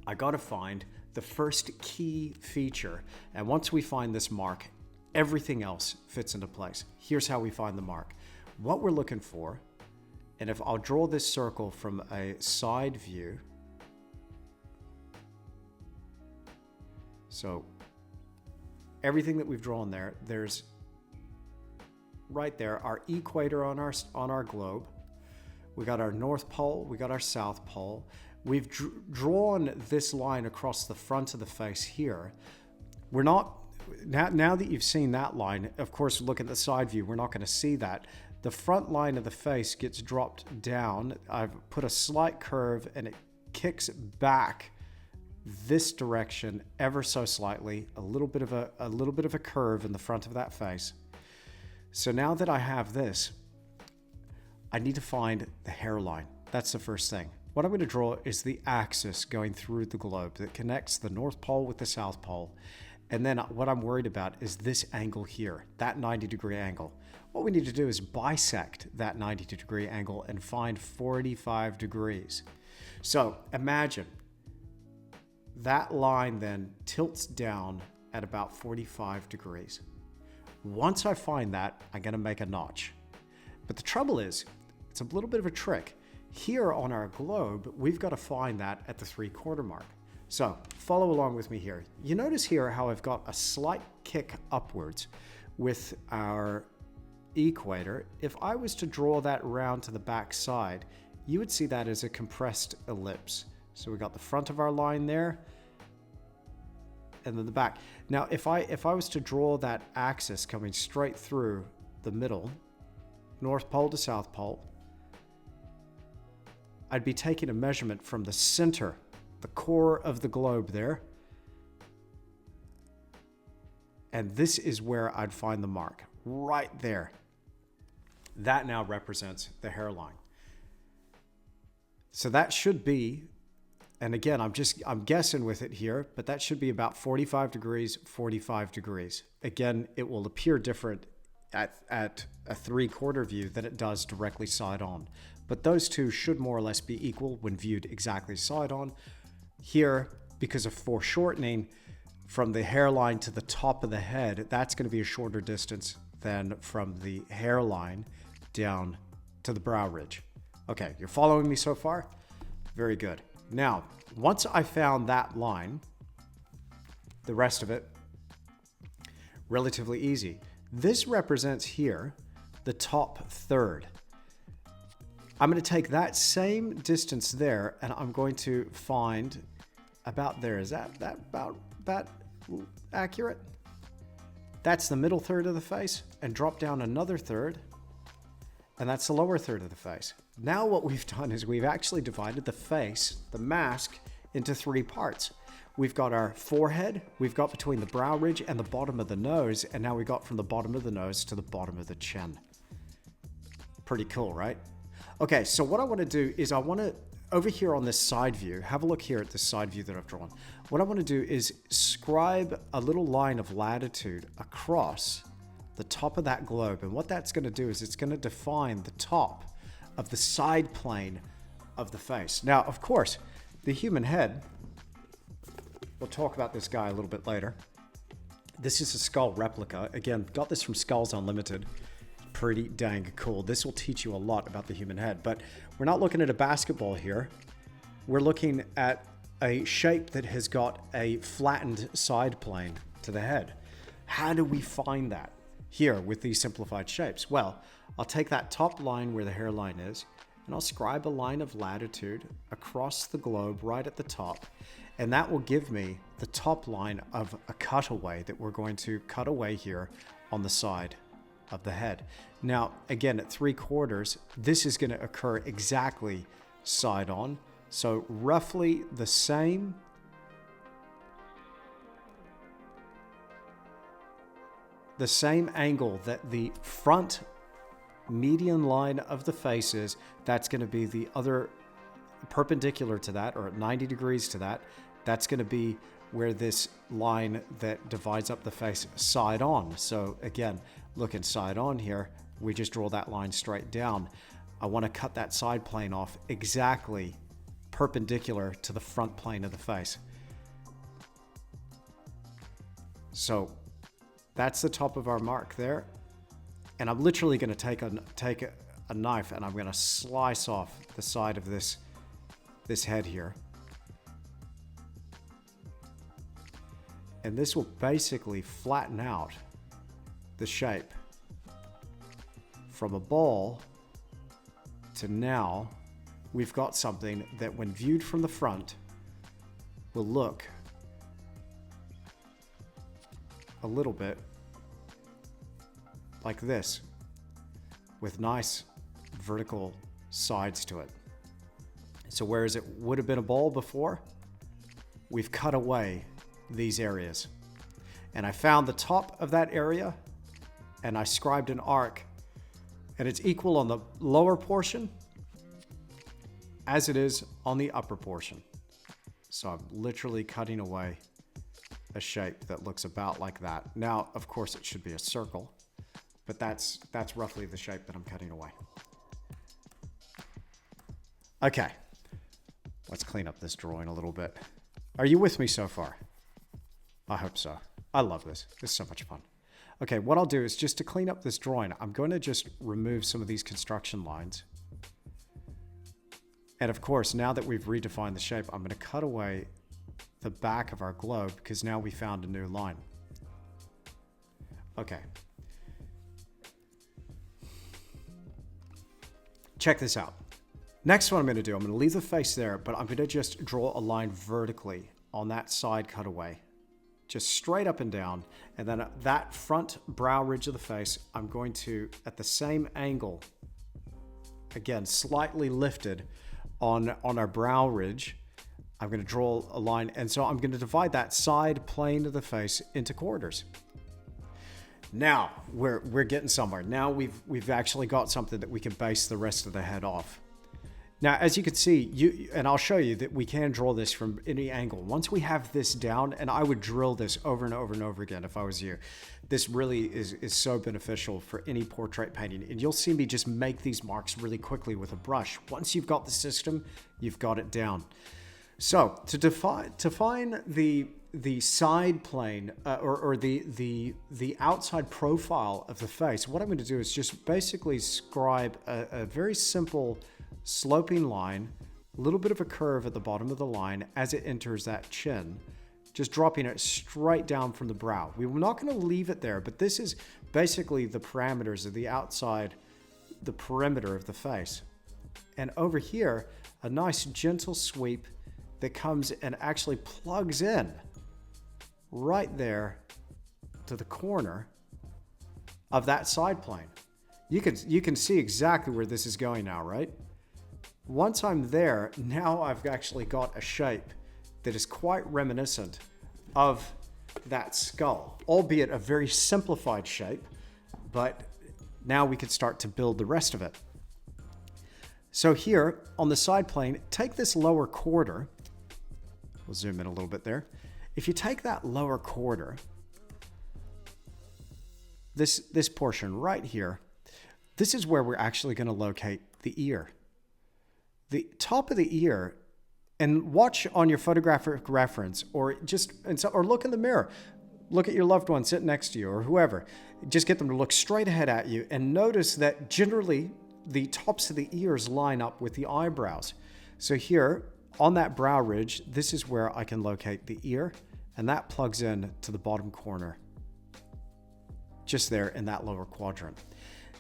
I got to find the first key feature. And once we find this mark, everything else fits into place. Here's how we find the mark. What we're looking for, and if I'll draw this circle from a side view. So everything that we've drawn there, there's right there our equator on our globe. We got our North Pole, we got our South Pole. We've drawn this line across the front of the face here. We're not, now that you've seen that line, of course, look at the side view, we're not going to see that. The front line of the face gets dropped down. I've put a slight curve, and it kicks back this direction ever so slightly, a little bit of a curve in the front of that face. So now that I have this, I need to find the hairline. That's the first thing. what I'm going to draw is the axis going through the globe that connects the North Pole with the South Pole. And then what I'm worried about is this angle here, that 90-degree angle. What we need to do is bisect that 90-degree angle and find 45 degrees. So imagine that line then tilts down at about 45 degrees. Once I find that, I'm going to make a notch. But the trouble is, it's a little bit of a trick. Here on our globe, we've got to find that at the 3/4 mark. So follow along with me here. You notice here how I've got a slight kick upwards with our equator. If I was to draw that round to the back side, you would see that as a compressed ellipse. So we got the front of our line there, and then the back. Now, if I was to draw that axis coming straight through the middle, North Pole to South Pole, I'd be taking a measurement from the center, the core of the globe there. And this is where I'd find the mark, right there. That now represents the hairline. So that should be, and again, I'm guessing with it here, but that should be about 45 degrees, 45 degrees. Again, it will appear different at a 3/4 view than it does directly side on. But those two should more or less be equal when viewed exactly side on. Here, because of foreshortening from the hairline to the top of the head, that's going to be a shorter distance than from the hairline down to the brow ridge. Okay, you're following me so far? Very good. Now, once I found that line, the rest of it, relatively easy. This represents here the top third. I'm going to take that same distance there, and I'm going to find about there. Is that about accurate? That's the middle third of the face, and drop down another third, and that's the lower third of the face. Now what we've done is we've actually divided the face, the mask, into 3 parts. We've got our forehead, we've got between the brow ridge and the bottom of the nose, and now we got from the bottom of the nose to the bottom of the chin. Pretty cool, right? Okay, so what I want to do is I want to, over here on this side view, have a look here at this side view that I've drawn. What I want to do is scribe a little line of latitude across the top of that globe. And what that's going to do is it's going to define the top of the side plane of the face. Now, of course, the human head, we'll talk about this guy a little bit later. This is a skull replica. Again, got this from Skulls Unlimited. Pretty dang cool. This will teach you a lot about the human head, but we're not looking at a basketball here. We're looking at a shape that has got a flattened side plane to the head. How do we find that here with these simplified shapes? Well, I'll take that top line where the hairline is, and I'll scribe a line of latitude across the globe right at the top, and that will give me the top line of a cutaway that we're going to cut away here on the side of the head. Now, again, at 3/4, this is going to occur exactly side on. So roughly the same angle that the front median line of the face is, that's going to be the other perpendicular to that, or at 90 degrees to that. That's going to be where this line that divides up the face side on. So again, looking side on here, we just draw that line straight down. I want to cut that side plane off exactly perpendicular to the front plane of the face. So that's the top of our mark there. And I'm literally going to take a knife, and I'm going to slice off the side of this head here. And this will basically flatten out the shape from a ball to now we've got something that when viewed from the front will look a little bit like this, with nice vertical sides to it. So whereas it would have been a ball before, we've cut away these areas. And I found the top of that area, and I scribed an arc, and it's equal on the lower portion as it is on the upper portion. So I'm literally cutting away a shape that looks about like that. Now, of course, it should be a circle, but that's roughly the shape that I'm cutting away. Okay, let's clean up this drawing a little bit. Are you with me so far? I hope so. I love this. This is so much fun. Okay, what I'll do is just to clean up this drawing, I'm going to just remove some of these construction lines. And of course, now that we've redefined the shape, I'm going to cut away the back of our globe because now we found a new line. Okay. Check this out. Next, what I'm going to do, I'm going to leave the face there, but I'm going to just draw a line vertically on that side cutaway. Just straight up and down. And then that front brow ridge of the face, I'm going to, at the same angle, again, slightly lifted on our brow ridge, I'm going to draw a line. And so I'm going to divide that side plane of the face into quarters. Now we're getting somewhere. Now we've actually got something that we can base the rest of the head off. Now, as you can see, and I'll show you that we can draw this from any angle. Once we have this down, and I would drill this over and over and over again if I was you. This really is so beneficial for any portrait painting. And you'll see me just make these marks really quickly with a brush. Once you've got the system, you've got it down. So to define the side plane or the outside profile of the face, what I'm going to do is just basically scribe a very simple sloping line, a little bit of a curve at the bottom of the line as it enters that chin, just dropping it straight down from the brow. We're not going to leave it there, but this is basically the parameters of the outside, the perimeter of the face. And over here, a nice gentle sweep that comes and actually plugs in right there to the corner of that side plane. You can see exactly where this is going now, right? Once I'm there, now I've actually got a shape that is quite reminiscent of that skull, albeit a very simplified shape, but now we can start to build the rest of it. So here on the side plane, take this lower quarter. We'll zoom in a little bit there. If you take that lower quarter, this portion right here, this is where we're actually going to locate the ear. The top of the ear, and watch on your photographic reference, or look in the mirror. Look at your loved one sitting next to you or whoever. Just get them to look straight ahead at you and notice that generally the tops of the ears line up with the eyebrows. So here on that brow ridge, this is where I can locate the ear, and that plugs in to the bottom corner, just there in that lower quadrant.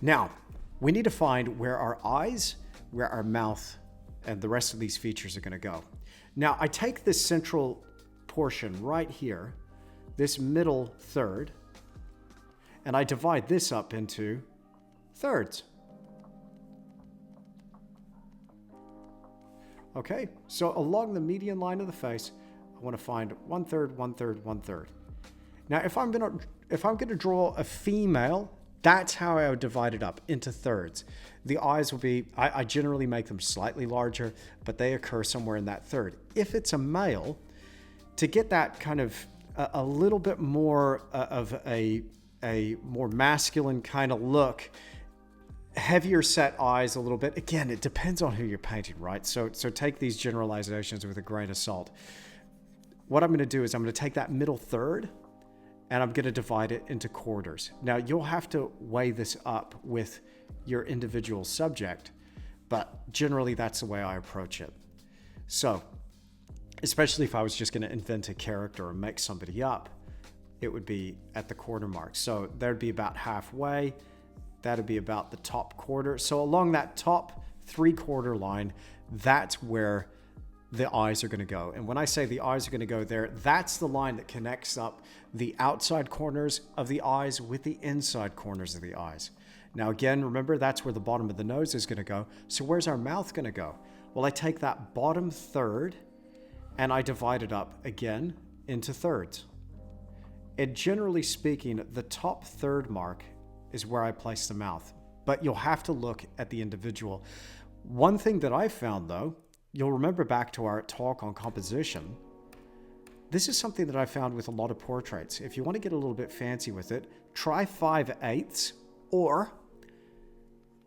Now, we need to find where our eyes, where our mouth, and the rest of these features are going to go. Now, I take this central portion right here, this middle third, and I divide this up into thirds. Okay, so along the median line of the face, I want to find 1/3, 1/3, 1/3. Now, if I'm gonna draw a female, that's how I would divide it up into thirds. The eyes will be, I generally make them slightly larger, but they occur somewhere in that third. If it's a male, to get that kind of a little bit more of a more masculine kind of look, heavier set eyes a little bit. Again, it depends on who you're painting, right? So take these generalizations with a grain of salt. What I'm going to do is I'm going to take that middle third and I'm going to divide it into quarters. Now, you'll have to weigh this up with your individual subject, but generally that's the way I approach it. So, especially if I was just going to invent a character or make somebody up, it would be at the quarter mark. So there'd be about halfway. That'd be about the top quarter. So along that top 3/4 line, that's where the eyes are going to go. And when I say the eyes are going to go there, that's the line that connects up the outside corners of the eyes with the inside corners of the eyes. Now again, remember that's where the bottom of the nose is going to go. So where's our mouth going to go? Well, I take that bottom third and I divide it up again into thirds. And generally speaking, the top third mark is where I place the mouth, but you'll have to look at the individual. One thing that I found though, you'll remember back to our talk on composition, this is something that I found with a lot of portraits. If you want to get a little bit fancy with it, try 5/8 or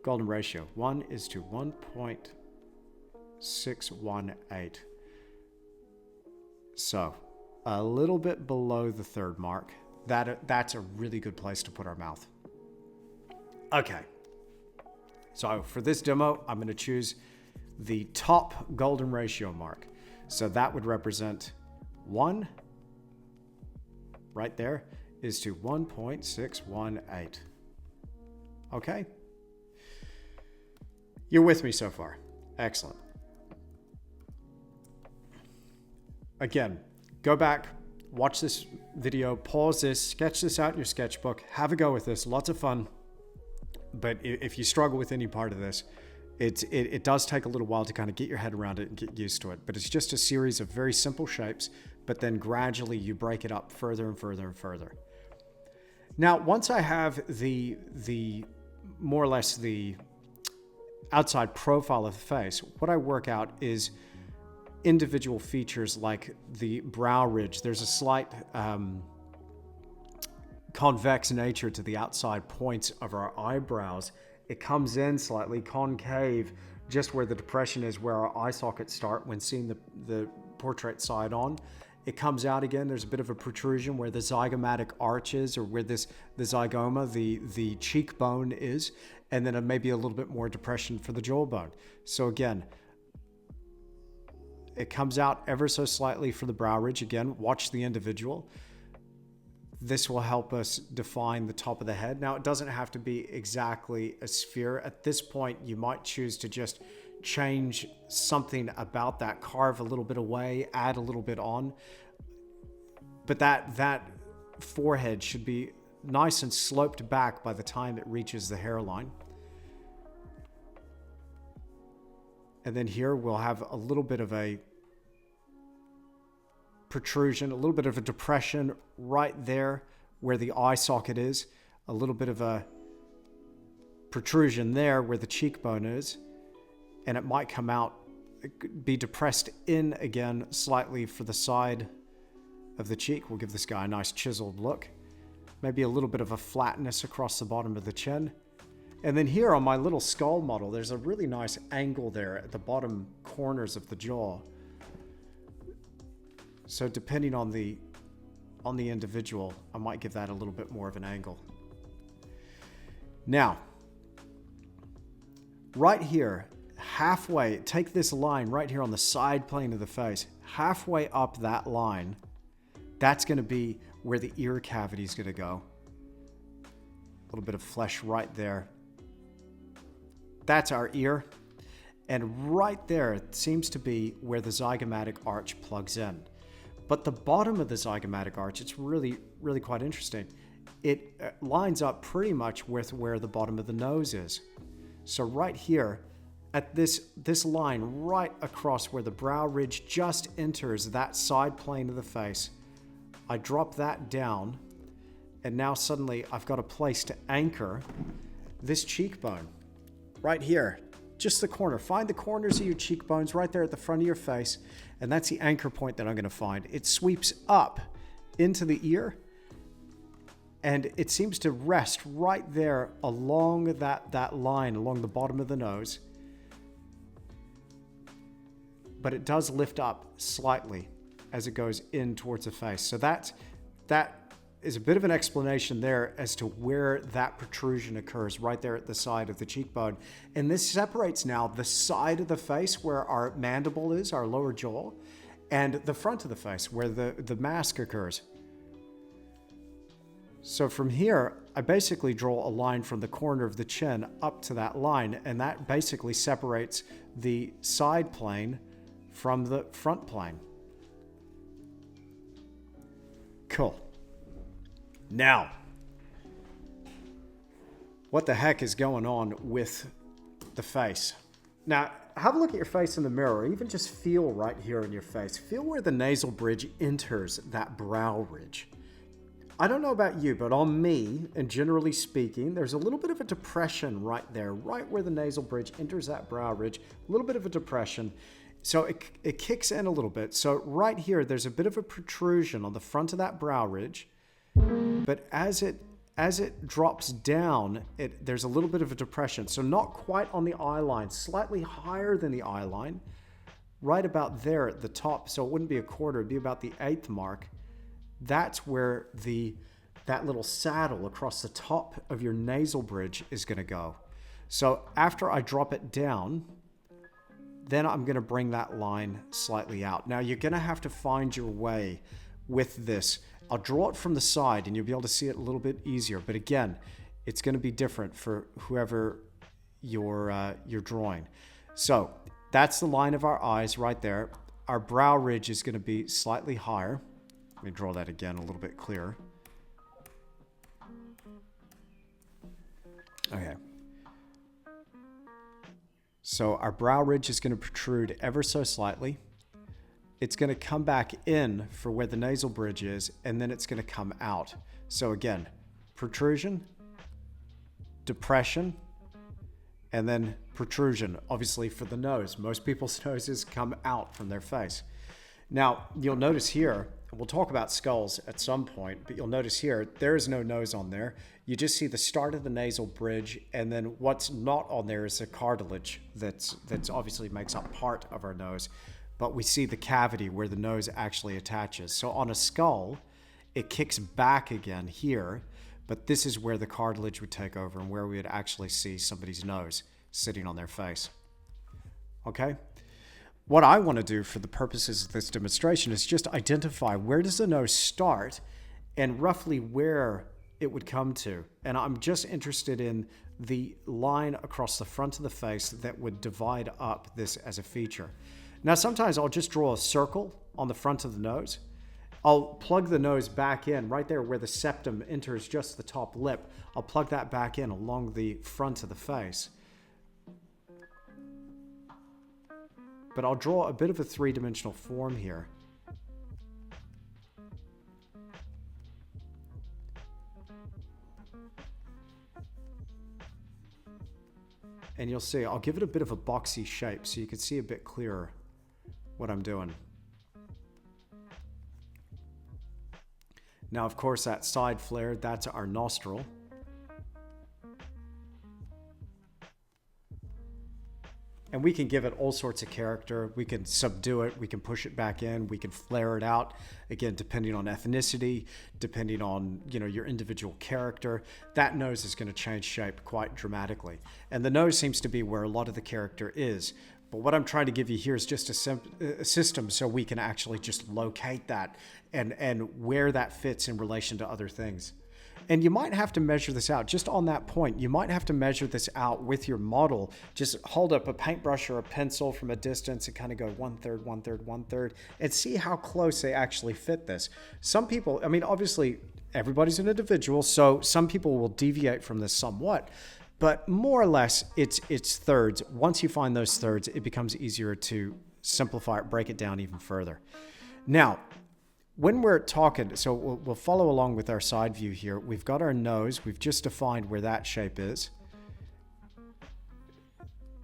golden ratio. 1:1.618. So a little bit below the third mark. That's a really good place to put our mouth. Okay. So for this demo, I'm going to choose the top golden ratio mark. So that would represent 1 right there is to 1.618. Okay? You're with me so far. Excellent. Again, go back, watch this video, pause this, sketch this out in your sketchbook, have a go with this, lots of fun. But if you struggle with any part of this, it does take a little while to kind of get your head around it and get used to it. But it's just a series of very simple shapes, but then gradually you break it up further and further and further. Now, once I have the more or less the outside profile of the face, what I work out is individual features like the brow ridge. There's a slight convex nature to the outside points of our eyebrows. It comes in slightly concave, just where the depression is, where our eye sockets start when seeing the portrait side on. It comes out again. There's a bit of a protrusion where the zygomatic arch is, or where the zygoma, the cheekbone is, and then maybe a little bit more depression for the jawbone. So again, it comes out ever so slightly for the brow ridge. Again, watch the individual. This will help us define the top of the head. Now, it doesn't have to be exactly a sphere. At this point, you might choose to just change something about that, carve a little bit away, add a little bit on. But that forehead should be nice and sloped back by the time it reaches the hairline. And then here we'll have a little bit of a protrusion, a little bit of a depression right there where the eye socket is, a little bit of a protrusion there where the cheekbone is, and it might come out, be depressed in again slightly for the side of the cheek. We'll give this guy a nice chiseled look. Maybe a little bit of a flatness across the bottom of the chin. And then here on my little skull model, there's a really nice angle there at the bottom corners of the jaw. So depending on the individual, I might give that a little bit more of an angle. Now, right here, halfway, take this line right here on the side plane of the face, halfway up that line, that's going to be where the ear cavity is going to go. A little bit of flesh right there. That's our ear. And right there seems to be where the zygomatic arch plugs in. But the bottom of the zygomatic arch, it's really, really quite interesting. It lines up pretty much with where the bottom of the nose is. So right here, at this line right across where the brow ridge just enters that side plane of the face, I drop that down, and now suddenly I've got a place to anchor this cheekbone right here. Just the corner. Find the corners of your cheekbones right there at the front of your face, and that's the anchor point that I'm going to find. It sweeps up into the ear, and it seems to rest right there along that line, along the bottom of the nose. But it does lift up slightly as it goes in towards the face. So that is a bit of an explanation there as to where that protrusion occurs right there at the side of the cheekbone. And this separates now the side of the face where our mandible is, our lower jaw, and the front of the face where the mask occurs. So from here, I basically draw a line from the corner of the chin up to that line, and that basically separates the side plane from the front plane. Cool. Now, what the heck is going on with the face? Now, have a look at your face in the mirror, or even just feel right here in your face. Feel where the nasal bridge enters that brow ridge. I don't know about you, but on me, and generally speaking, there's a little bit of a depression right there, right where the nasal bridge enters that brow ridge, a little bit of a depression. So it kicks in a little bit. So right here, there's a bit of a protrusion on the front of that brow ridge. But as it drops down, there's a little bit of a depression. So not quite on the eye line, slightly higher than the eye line, right about there at the top. So it wouldn't be a quarter, it'd be about the 1/8 mark. That's where that little saddle across the top of your nasal bridge is going to go. So after I drop it down, then I'm going to bring that line slightly out. Now you're going to have to find your way with this. I'll draw it from the side and you'll be able to see it a little bit easier. But again, it's going to be different for whoever you're drawing. So that's the line of our eyes right there. Our brow ridge is going to be slightly higher. Let me draw that again a little bit clearer. Okay. So our brow ridge is going to protrude ever so slightly. It's going to come back in for where the nasal bridge is, and then it's going to come out. So again, protrusion, depression, and then protrusion, obviously for the nose. Most people's noses come out from their face. Now, you'll notice here, we'll talk about skulls at some point, but you'll notice here, there is no nose on there. You just see the start of the nasal bridge, and then what's not on there is the cartilage that's obviously makes up part of our nose. But we see the cavity where the nose actually attaches. So on a skull, it kicks back again here, but this is where the cartilage would take over and where we would actually see somebody's nose sitting on their face. Okay? What I want to do for the purposes of this demonstration is just identify where does the nose start and roughly where it would come to. And I'm just interested in the line across the front of the face that would divide up this as a feature. Now, sometimes I'll just draw a circle on the front of the nose. I'll plug the nose back in right there where the septum enters just the top lip. I'll plug that back in along the front of the face. But I'll draw a bit of a three-dimensional form here. And you'll see, I'll give it a bit of a boxy shape so you can see a bit clearer what I'm doing. Now, of course, that side flare, that's our nostril. And we can give it all sorts of character. We can subdue it. We can push it back in. We can flare it out. Again, depending on ethnicity, depending on, your individual character, that nose is going to change shape quite dramatically. And the nose seems to be where a lot of the character is. But what I'm trying to give you here is just a system so we can actually just locate that and where that fits in relation to other things. And you might have to measure this out. Just on that point, you might have to measure this out with your model. Just hold up a paintbrush or a pencil from a distance and kind of go 1/3, 1/3, 1/3, and see how close they actually fit this. Some people, obviously everybody's an individual, so some people will deviate from this somewhat. But more or less, it's thirds. Once you find those thirds, it becomes easier to simplify it, break it down even further. Now, when we're talking, so we'll follow along with our side view here. We've got our nose. We've just defined where that shape is.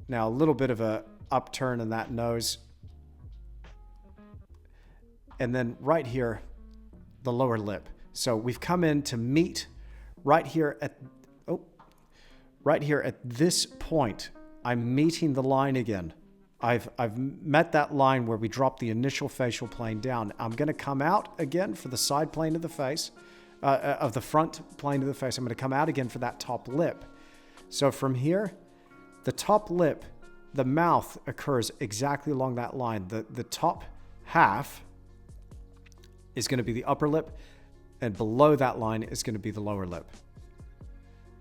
Now, a little bit of a upturn in that nose. And then right here, the lower lip. So we've come in to meet right here at this point. I'm meeting the line again. I've met that line where we dropped the initial facial plane down. I'm going to come out again for the side plane of the face, of the front plane of the face. I'm going to come out again for that top lip. So from here, the top lip, the mouth occurs exactly along that line. The top half is going to be the upper lip, and below that line is going to be the lower lip.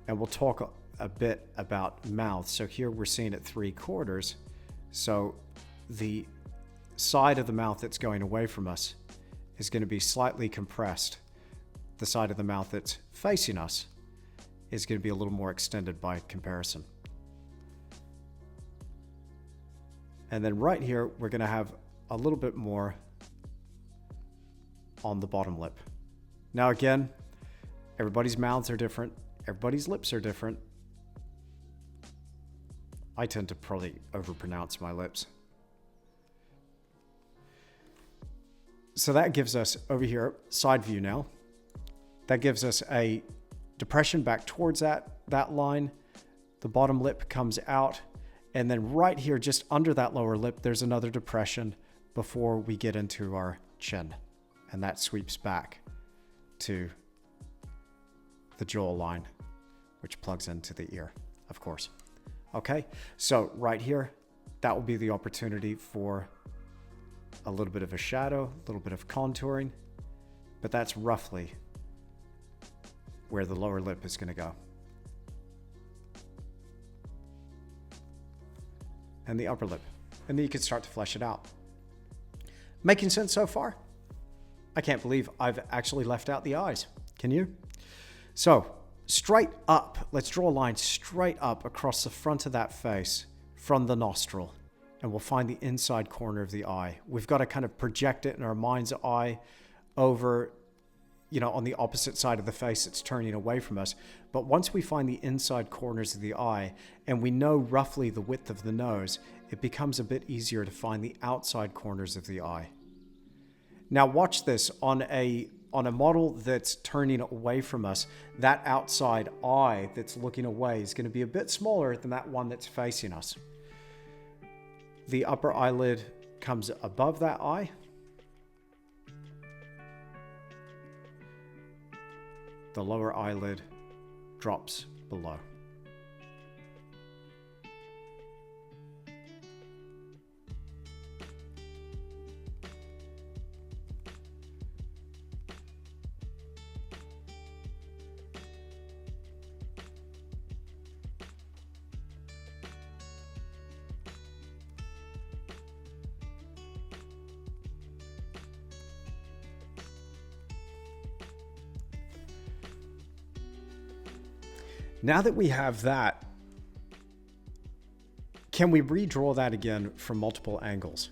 And we'll talk a bit about mouth. So here we're seeing it 3/4. So the side of the mouth that's going away from us is going to be slightly compressed. The side of the mouth that's facing us is going to be a little more extended by comparison. And then right here, we're going to have a little bit more on the bottom lip. Now again, everybody's mouths are different. Everybody's lips are different. I tend to probably overpronounce my lips. So that gives us over here, side view now. That gives us a depression back towards that line. The bottom lip comes out. And then right here, just under that lower lip, there's another depression before we get into our chin. And that sweeps back to the jawline, which plugs into the ear, of course. Okay, so right here, that will be the opportunity for a little bit of a shadow, a little bit of contouring, but that's roughly where the lower lip is going to go. And the upper lip. And then you can start to flesh it out. Making sense so far? I can't believe I've actually left out the eyes. Can you? So, straight up, let's draw a line straight up across the front of that face from the nostril. And we'll find the inside corner of the eye. We've got to kind of project it in our mind's eye over, on the opposite side of the face it's turning away from us. But once we find the inside corners of the eye and we know roughly the width of the nose, it becomes a bit easier to find the outside corners of the eye. Now watch this on a model that's turning away from us. That outside eye that's looking away is going to be a bit smaller than that one that's facing us. The upper eyelid comes above that eye. The lower eyelid drops below. Now that we have that, can we redraw that again from multiple angles?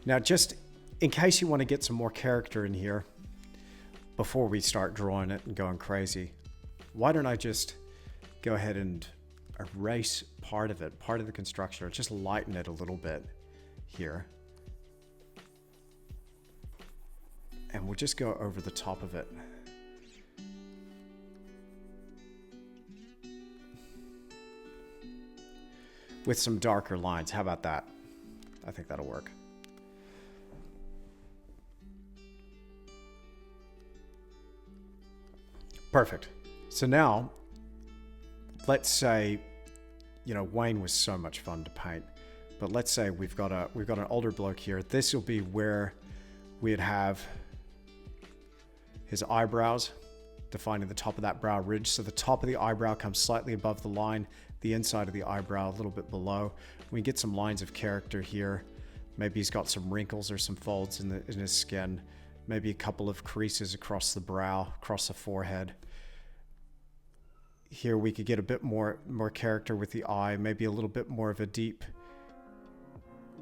Now, just in case you want to get some more character in here before we start drawing it and going crazy, why don't I just go ahead and erase part of the construction, or just lighten it a little bit here. And we'll just go over the top of it. With some darker lines. How about that? I think that'll work. Perfect. So now, let's say, Wayne was so much fun to paint, but let's say we've got an older bloke here. This will be where we'd have his eyebrows, defining the top of that brow ridge. So the top of the eyebrow comes slightly above the line, the inside of the eyebrow a little bit below. We get some lines of character here. Maybe he's got some wrinkles or some folds in his skin. Maybe a couple of creases across the brow, across the forehead. Here we could get a bit more character with the eye, maybe a little bit more of a deep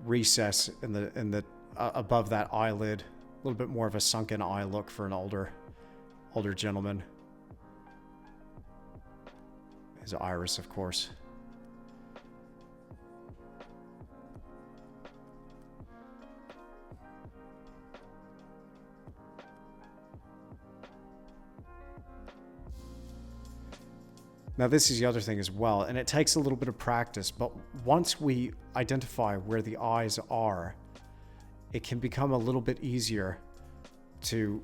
recess in the above that eyelid, a little bit more of a sunken eye look for an older gentleman. His iris, of course. Now this is the other thing as well, and it takes a little bit of practice, but once we identify where the eyes are, it can become a little bit easier to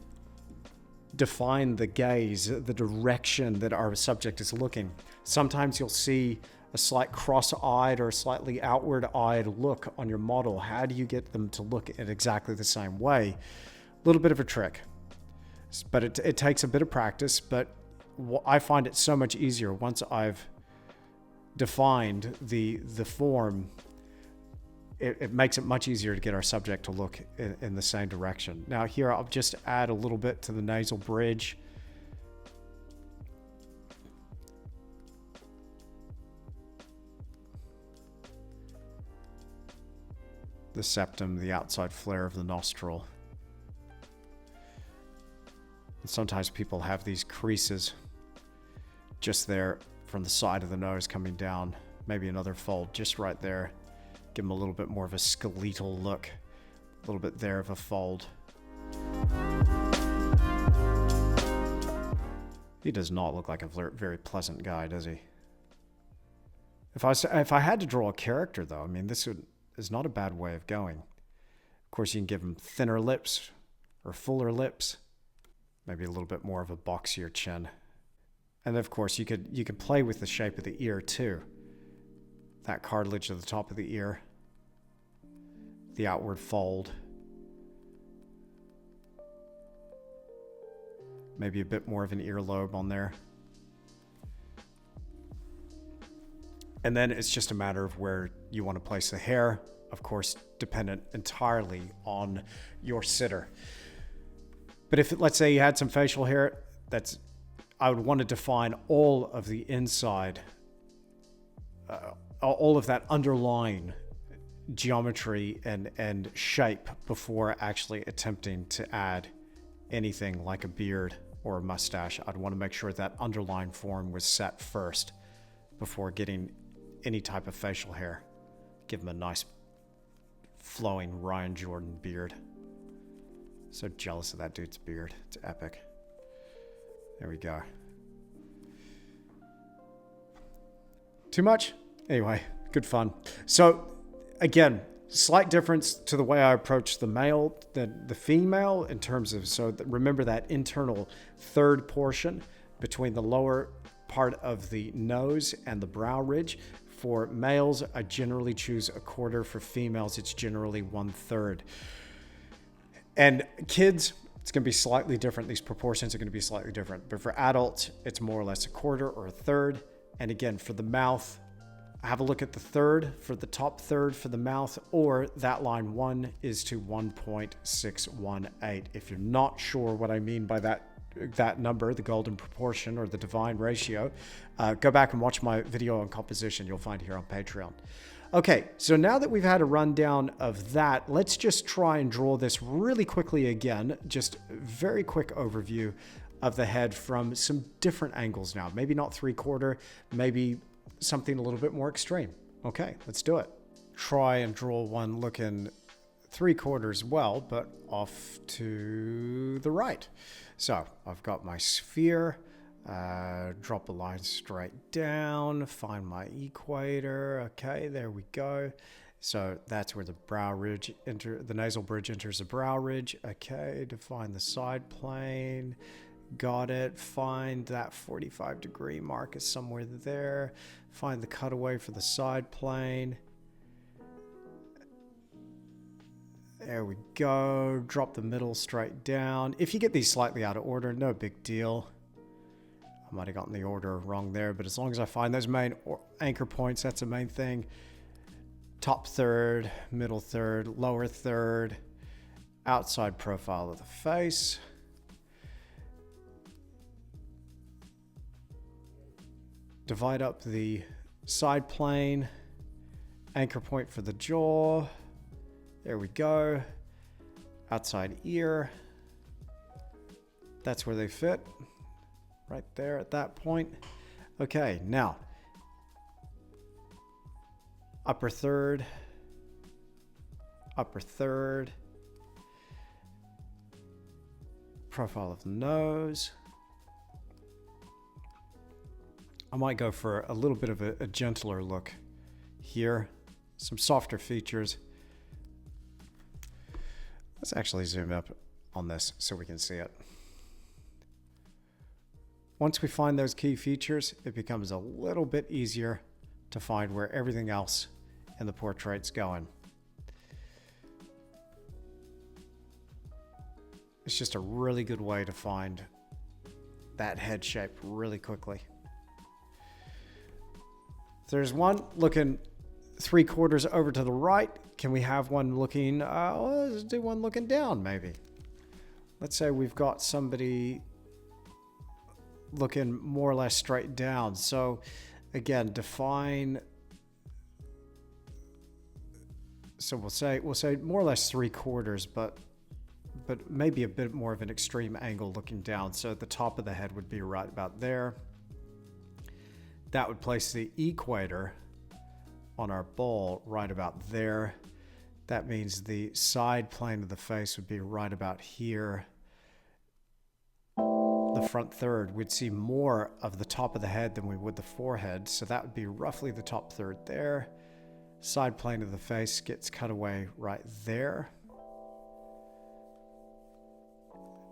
define the gaze, the direction that our subject is looking. Sometimes you'll see a slight cross-eyed or slightly outward-eyed look on your model. How do you get them to look at exactly the same way? A little bit of a trick, but it takes a bit of practice, but I find it so much easier once I've defined the form. It makes it much easier to get our subject to look in the same direction. Now here I'll just add a little bit to the nasal bridge. The septum, the outside flare of the nostril. And sometimes people have these creases just there from the side of the nose coming down. Maybe another fold just right there. Give them a little bit more of a skeletal look. A little bit there of a fold. He does not look like a very pleasant guy, does he? If I had to draw a character, though, I mean, is not a bad way of going. Of course, you can give him thinner lips or fuller lips, maybe a little bit more of a boxier chin. And of course, you could play with the shape of the ear too. That cartilage at the top of the ear, the outward fold. Maybe a bit more of an earlobe on there. And then it's just a matter of where you want to place the hair, of course, dependent entirely on your sitter. But if, let's say you had some facial hair, I would want to define all of the inside, all of that underlying geometry and shape before actually attempting to add anything like a beard or a mustache. I'd want to make sure that underlying form was set first before getting any type of facial hair. Give him a nice flowing Ryan Jordan beard. So jealous of that dude's beard. It's epic. There we go. Too much? Anyway, good fun. So again, slight difference to the way I approach the male than the female in terms of, remember that internal third portion between the lower part of the nose and the brow ridge. For males, I generally choose a quarter. For females, it's generally 1/3. And kids, it's going to be slightly different. These proportions are going to be slightly different. But for adults, it's more or less a quarter or a third. And again, for the mouth, have a look at the third for the top third for the mouth, or that line 1 is to 1.618. If you're not sure what I mean by that number, the golden proportion or the divine ratio, go back and watch my video on composition. You'll find it here on Patreon. Okay, so now that we've had a rundown of that, let's just try and draw this really quickly again. Just a very quick overview of the head from some different angles now. Maybe not 3/4, maybe something a little bit more extreme. Okay, let's do it. Try and draw one looking 3/4 well, but off to the right. So I've got my sphere, drop a line straight down, find my equator. Okay, there we go. So that's where the brow ridge the nasal bridge enters the brow ridge. Okay, define the side plane. Got it. Find that 45-degree mark is somewhere there. Find the cutaway for the side plane. There we go. Drop the middle straight down. If you get these slightly out of order, no big deal. I might have gotten the order wrong there, but as long as I find those main anchor points, that's the main thing. Top third, middle third, lower third, outside profile of the face. Divide up the side plane, anchor point for the jaw. There we go. Outside ear. That's where they fit. Right there at that point. Okay, now. Upper third. Upper third. Profile of the nose. I might go for a little bit of a gentler look here. Some softer features. Let's actually zoom up on this so we can see it. Once we find those key features, it becomes a little bit easier to find where everything else in the portrait's going. It's just a really good way to find that head shape really quickly. There's one looking 3/4 over to the right. Can we have one looking, let's do one looking down maybe. Let's say we've got somebody looking more or less straight down. So again, define, so we'll say more or less 3/4, but maybe a bit more of an extreme angle looking down. So the top of the head would be right about there. That would place the equator on our ball right about there. That means the side plane of the face would be right about here. the front third, we'd see more of the top of the head than we would the forehead. So that would be roughly the top third there. Side plane of the face gets cut away right there.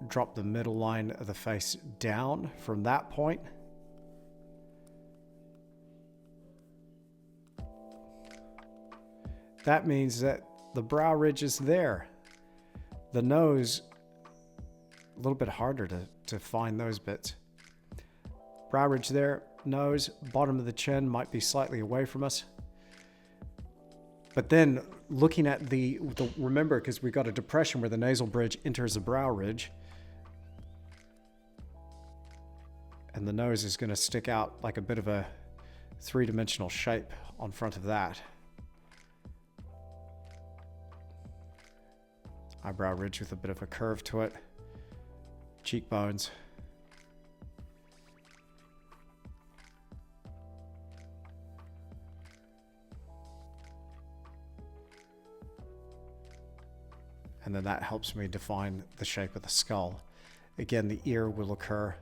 Drop the middle line of the face down from that point. That means that the brow ridge is there. The nose, a little bit harder to find those bits. Brow ridge there, nose, bottom of the chin might be slightly away from us. But then looking at the remember, because we got a depression where the nasal bridge enters the brow ridge, and the nose is going to stick out like a bit of a three-dimensional shape on front of that. Eyebrow ridge with a bit of a curve to it. Cheekbones. And then that helps me define the shape of the skull. Again, the ear will occur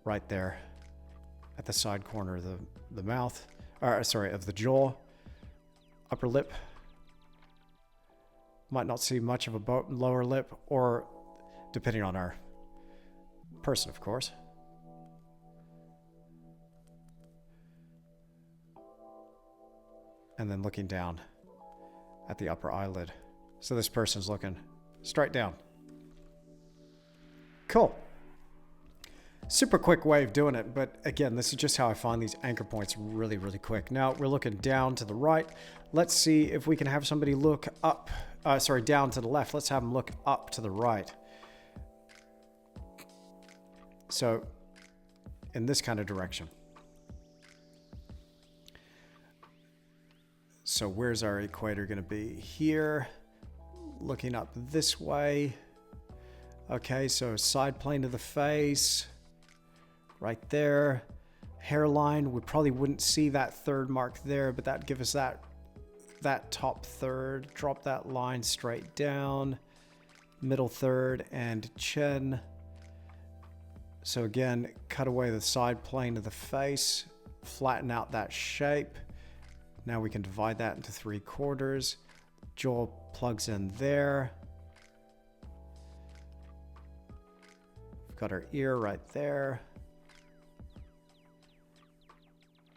right there at the side corner of the mouth, or sorry, of the jaw. Upper lip. Might not see much of a lower lip, or depending on our person, of course. And then looking down at the upper eyelid. So this person's looking straight down. Cool. Super quick way of doing it, but again, this is just how I find these anchor points really, really quick. Now we're looking down to the right. Let's see if we can have somebody look up, down to the left. Let's have them look up to the right. So in this kind of direction. So where's our equator going to be? Here, looking up this way. Okay, so side plane of the face, right there. Hairline, we probably wouldn't see that third mark there, but that'd give us that top third. Drop that line straight down. Middle third and chin. So again, cut away the side plane of the face, flatten out that shape. Now we can divide that into 3/4. Jaw plugs in there. We've got our ear right there.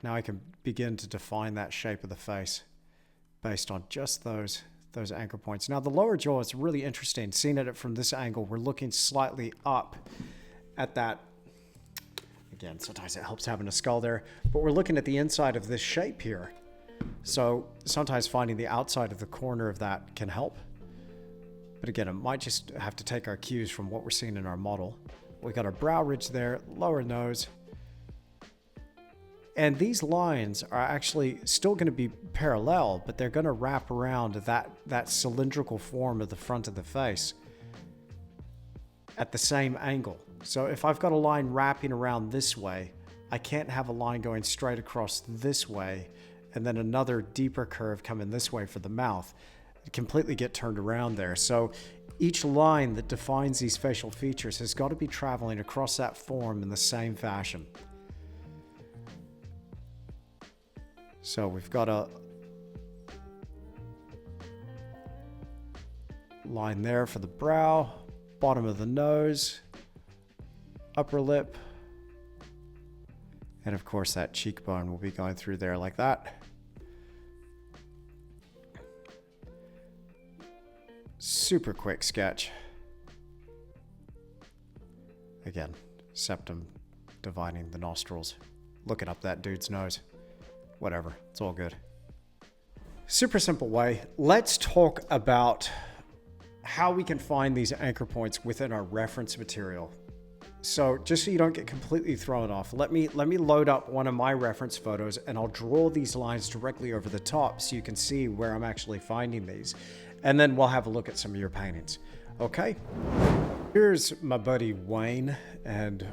Now I can begin to define that shape of the face based on just those anchor points. Now the lower jaw is really interesting. Seeing it from this angle, we're looking slightly up at that. Again, sometimes it helps having a skull there, but we're looking at the inside of this shape here. So sometimes finding the outside of the corner of that can help. But again, it might just have to take our cues from what we're seeing in our model. We got our brow ridge there, lower nose. And these lines are actually still going to be parallel, but they're going to wrap around that cylindrical form of the front of the face at the same angle. So if I've got a line wrapping around this way, I can't have a line going straight across this way and then another deeper curve coming this way for the mouth. It completely get turned around there. So each line that defines these facial features has got to be traveling across that form in the same fashion. So we've got a line there for the brow, bottom of the nose, upper lip, and of course that cheekbone will be going through there like that. Super quick sketch. Again, septum dividing the nostrils, looking up that dude's nose. Whatever, it's all good. Super simple way. Let's talk about how we can find these anchor points within our reference material. So just so you don't get completely thrown off, let me load up one of my reference photos and I'll draw these lines directly over the top so you can see where I'm actually finding these. And then we'll have a look at some of your paintings. Okay? Here's my buddy Wayne, and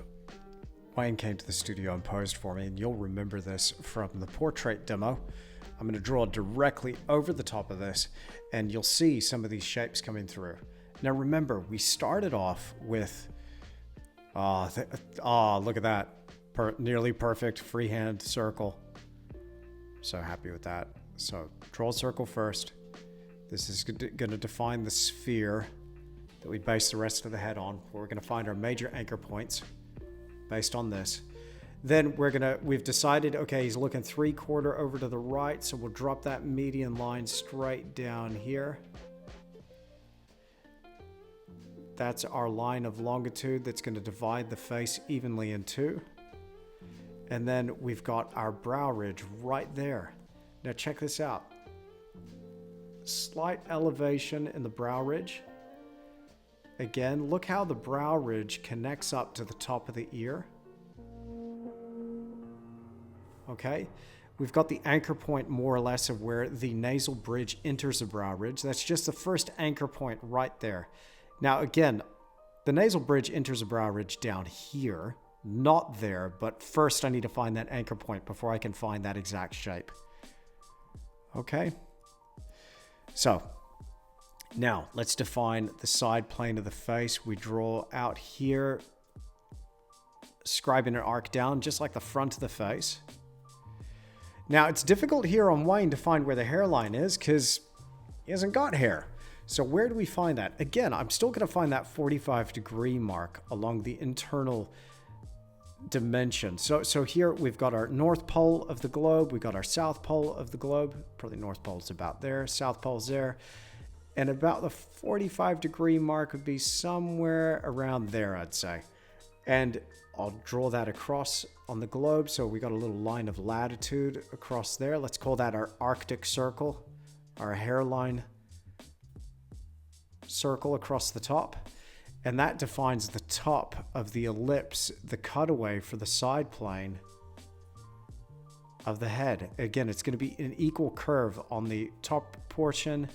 Wayne came to the studio and posed for me, and you'll remember this from the portrait demo. I'm going to draw directly over the top of this, and you'll see some of these shapes coming through. Now remember, we started off with Oh, look at that. Nearly perfect freehand circle. So happy with that. So draw a circle first. This is going to define the sphere that we base the rest of the head on. We're going to find our major anchor points based on this. Then we've decided, okay, he's looking 3/4 over to the right, so we'll drop that median line straight down here. That's our line of longitude that's going to divide the face evenly in two. And then we've got our brow ridge right there. Now check this out. Slight elevation in the brow ridge. Again, look how the brow ridge connects up to the top of the ear. Okay, we've got the anchor point more or less of where the nasal bridge enters the brow ridge. That's just the first anchor point right there. Now again, the nasal bridge enters the brow ridge down here, not there, but first I need to find that anchor point before I can find that exact shape. Okay, so now let's define the side plane of the face. We draw out here, scribing an arc down just like the front of the face. Now, it's difficult here on Wayne to find where the hairline is because he hasn't got hair. So where do we find that? Again, I'm still going to find that 45-degree mark along the internal dimension. So here we've got our north pole of the globe. We've got our south pole of the globe. Probably north pole's about there. South pole's there. And about the 45-degree mark would be somewhere around there, I'd say. And I'll draw that across on the globe. So we got a little line of latitude across there. Let's call that our Arctic circle, our hairline circle across the top. And that defines the top of the ellipse, the cutaway for the side plane of the head. Again, it's going to be an equal curve on the top portion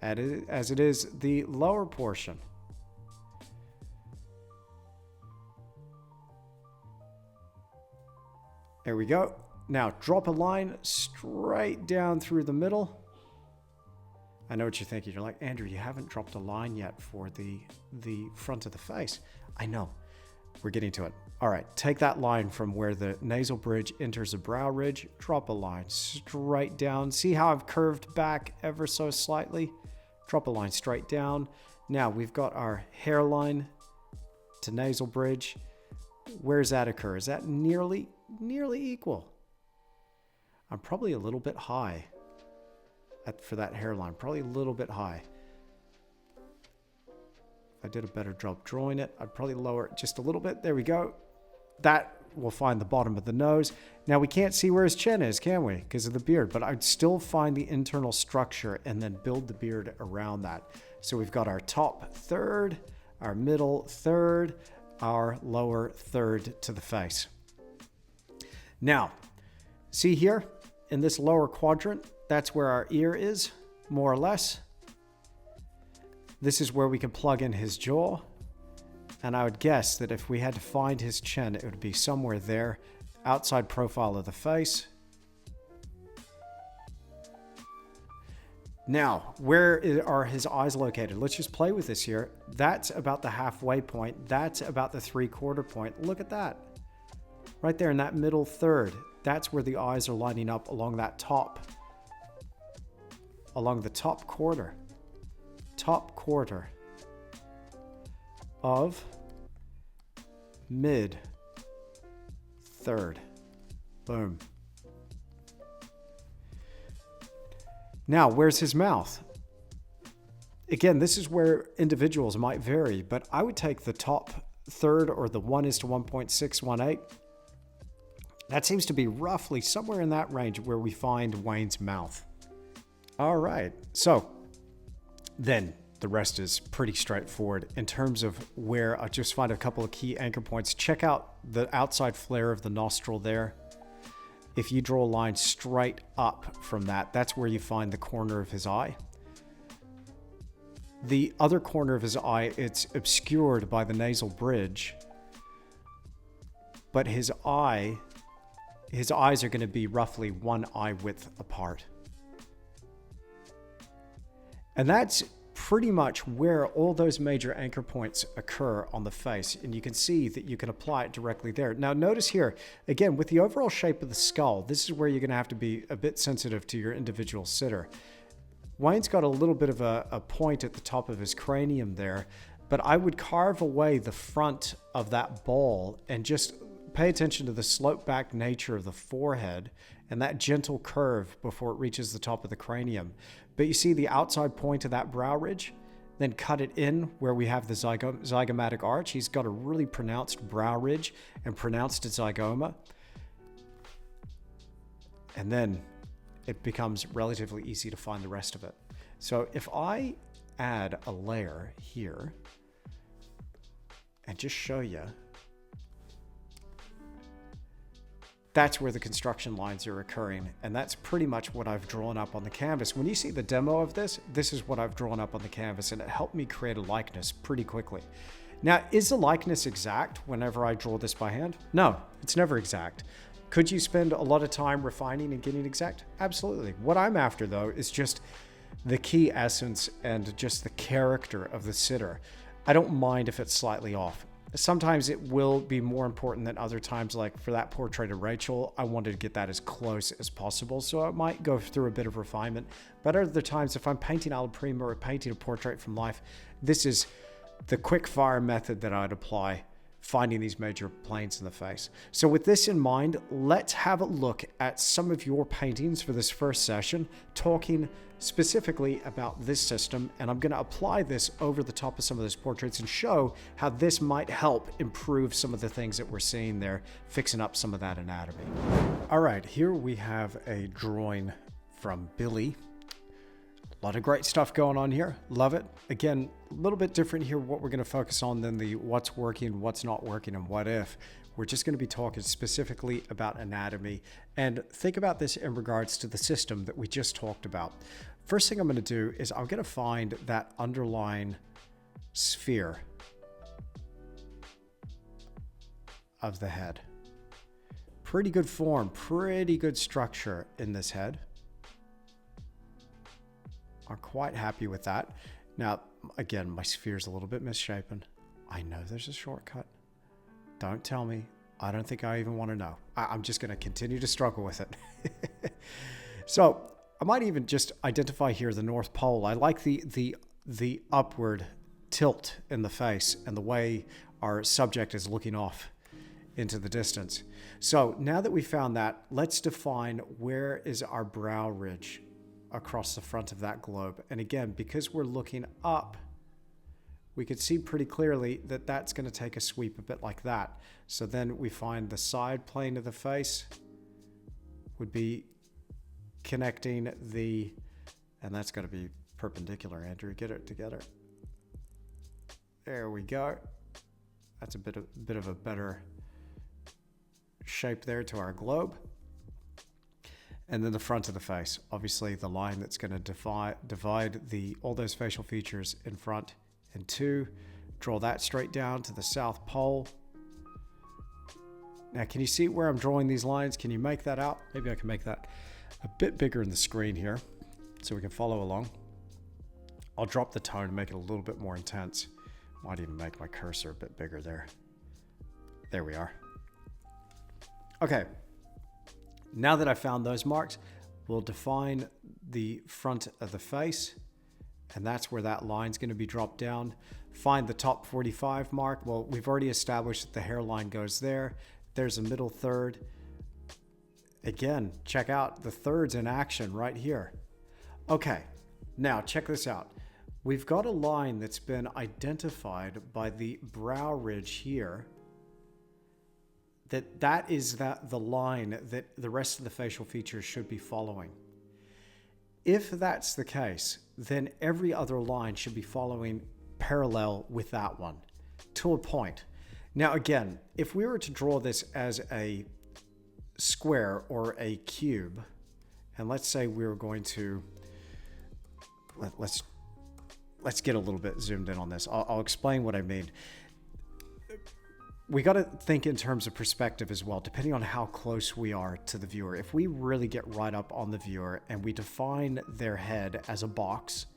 as it is the lower portion. There we go. Now drop a line straight down through the middle. I know what you're thinking. You're like, Andrew, you haven't dropped a line yet for the front of the face. I know. We're getting to it. All right, take that line from where the nasal bridge enters the brow ridge. Drop a line straight down. See how I've curved back ever so slightly? Drop a line straight down. Now we've got our hairline to nasal bridge. Where's that occur? Is that nearly equal? I'm probably a little bit high for that hairline. Probably a little bit high. If I did a better job drawing it, I'd probably lower it just a little bit. There we go. That will find the bottom of the nose. Now we can't see where his chin is, can we? Because of the beard, but I'd still find the internal structure and then build the beard around that. So we've got our top third, our middle third, our lower third to the face. Now, see here in this lower quadrant, that's where our ear is, more or less. This is where we can plug in his jaw. And I would guess that if we had to find his chin, it would be somewhere there, outside profile of the face. Now, where are his eyes located? Let's just play with this here. That's about the halfway point. That's about the 3/4 point. Look at that. Right there in that middle third. That's where the eyes are lining up along that top. Along the top quarter. Top quarter of mid third. Boom. Now, where's his mouth? Again, this is where individuals might vary, but I would take the top third or the 1:1.618. That seems to be roughly somewhere in that range where we find Wayne's mouth. All right, so then the rest is pretty straightforward in terms of where I just find a couple of key anchor points. Check out the outside flare of the nostril there. If you draw a line straight up from that, that's where you find the corner of his eye. The other corner of his eye, it's obscured by the nasal bridge, but his eyes are going to be roughly one eye width apart. And that's pretty much where all those major anchor points occur on the face, and you can see that you can apply it directly there. Now notice here, again, with the overall shape of the skull, this is where you're going to have to be a bit sensitive to your individual sitter. Wayne's got a little bit of a point at the top of his cranium there, but I would carve away the front of that ball and just pay attention to the slope back nature of the forehead and that gentle curve before it reaches the top of the cranium. But you see the outside point of that brow ridge? Then cut it in where we have the zygomatic arch. He's got a really pronounced brow ridge and pronounced zygoma. And then it becomes relatively easy to find the rest of it. So if I add a layer here and just show you, that's where the construction lines are occurring. And that's pretty much what I've drawn up on the canvas. When you see the demo of this, this is what I've drawn up on the canvas, and it helped me create a likeness pretty quickly. Now, is the likeness exact whenever I draw this by hand? No, it's never exact. Could you spend a lot of time refining and getting exact? Absolutely. What I'm after, though, is just the key essence and just the character of the sitter. I don't mind if it's slightly off. Sometimes it will be more important than other times. Like for that portrait of Rachel, I wanted to get that as close as possible, so I might go through a bit of refinement. But other times, if I'm painting alla prima or painting a portrait from life, this is the quick fire method that I'd apply, finding these major planes in the face. So with this in mind, let's have a look at some of your paintings for this first session, talking specifically about this system, and I'm going to apply this over the top of some of those portraits and show how this might help improve some of the things that we're seeing there, fixing up some of that anatomy. All right, here we have a drawing from Billy. A lot of great stuff going on here. Love it. Again, a little bit different here what we're going to focus on than the what's working, what's not working, and what if. We're just going to be talking specifically about anatomy, and think about this in regards to the system that we just talked about. First thing I'm going to do is I'm going to find that underlying sphere of the head. Pretty good form, pretty good structure in this head. I'm quite happy with that. Now, again, my sphere's a little bit misshapen. I know there's a shortcut. Don't tell me. I don't think I even want to know. I'm just going to continue to struggle with it. So I might even just identify here the North Pole. I like the upward tilt in the face and the way our subject is looking off into the distance. So now that we found that, let's define where is our brow ridge across the front of that globe. And again, because we're looking up, we could see pretty clearly that that's going to take a sweep a bit like that. So then we find the side plane of the face would be connecting the, and that's going to be perpendicular, Andrew, get it together. There we go. That's a bit of a better shape there to our globe. And then the front of the face, obviously the line that's going to divide all those facial features in front in two. Draw that straight down to the South Pole. Now, can you see where I'm drawing these lines? Can you make that out? Maybe I can make that a bit bigger in the screen here so we can follow along. I'll drop the tone and make it a little bit more intense. Might even make my cursor a bit bigger there. There we are. Okay. Now that I've found those marks, we'll define the front of the face, and that's where that line's going to be dropped down. Find the top 45 mark. Well, we've already established that the hairline goes there. There's a middle third. Again, check out the thirds in action right here. Okay, now check this out. We've got a line that's been identified by the brow ridge here. That is the line that the rest of the facial features should be following. If that's the case, then every other line should be following parallel with that one to a point. Now again, if we were to draw this as a square or a cube, and let's say we were going to, let's get a little bit zoomed in on this. I'll explain what I mean. We got to think in terms of perspective as well, depending on how close we are to the viewer. If we really get right up on the viewer and we define their head as a box,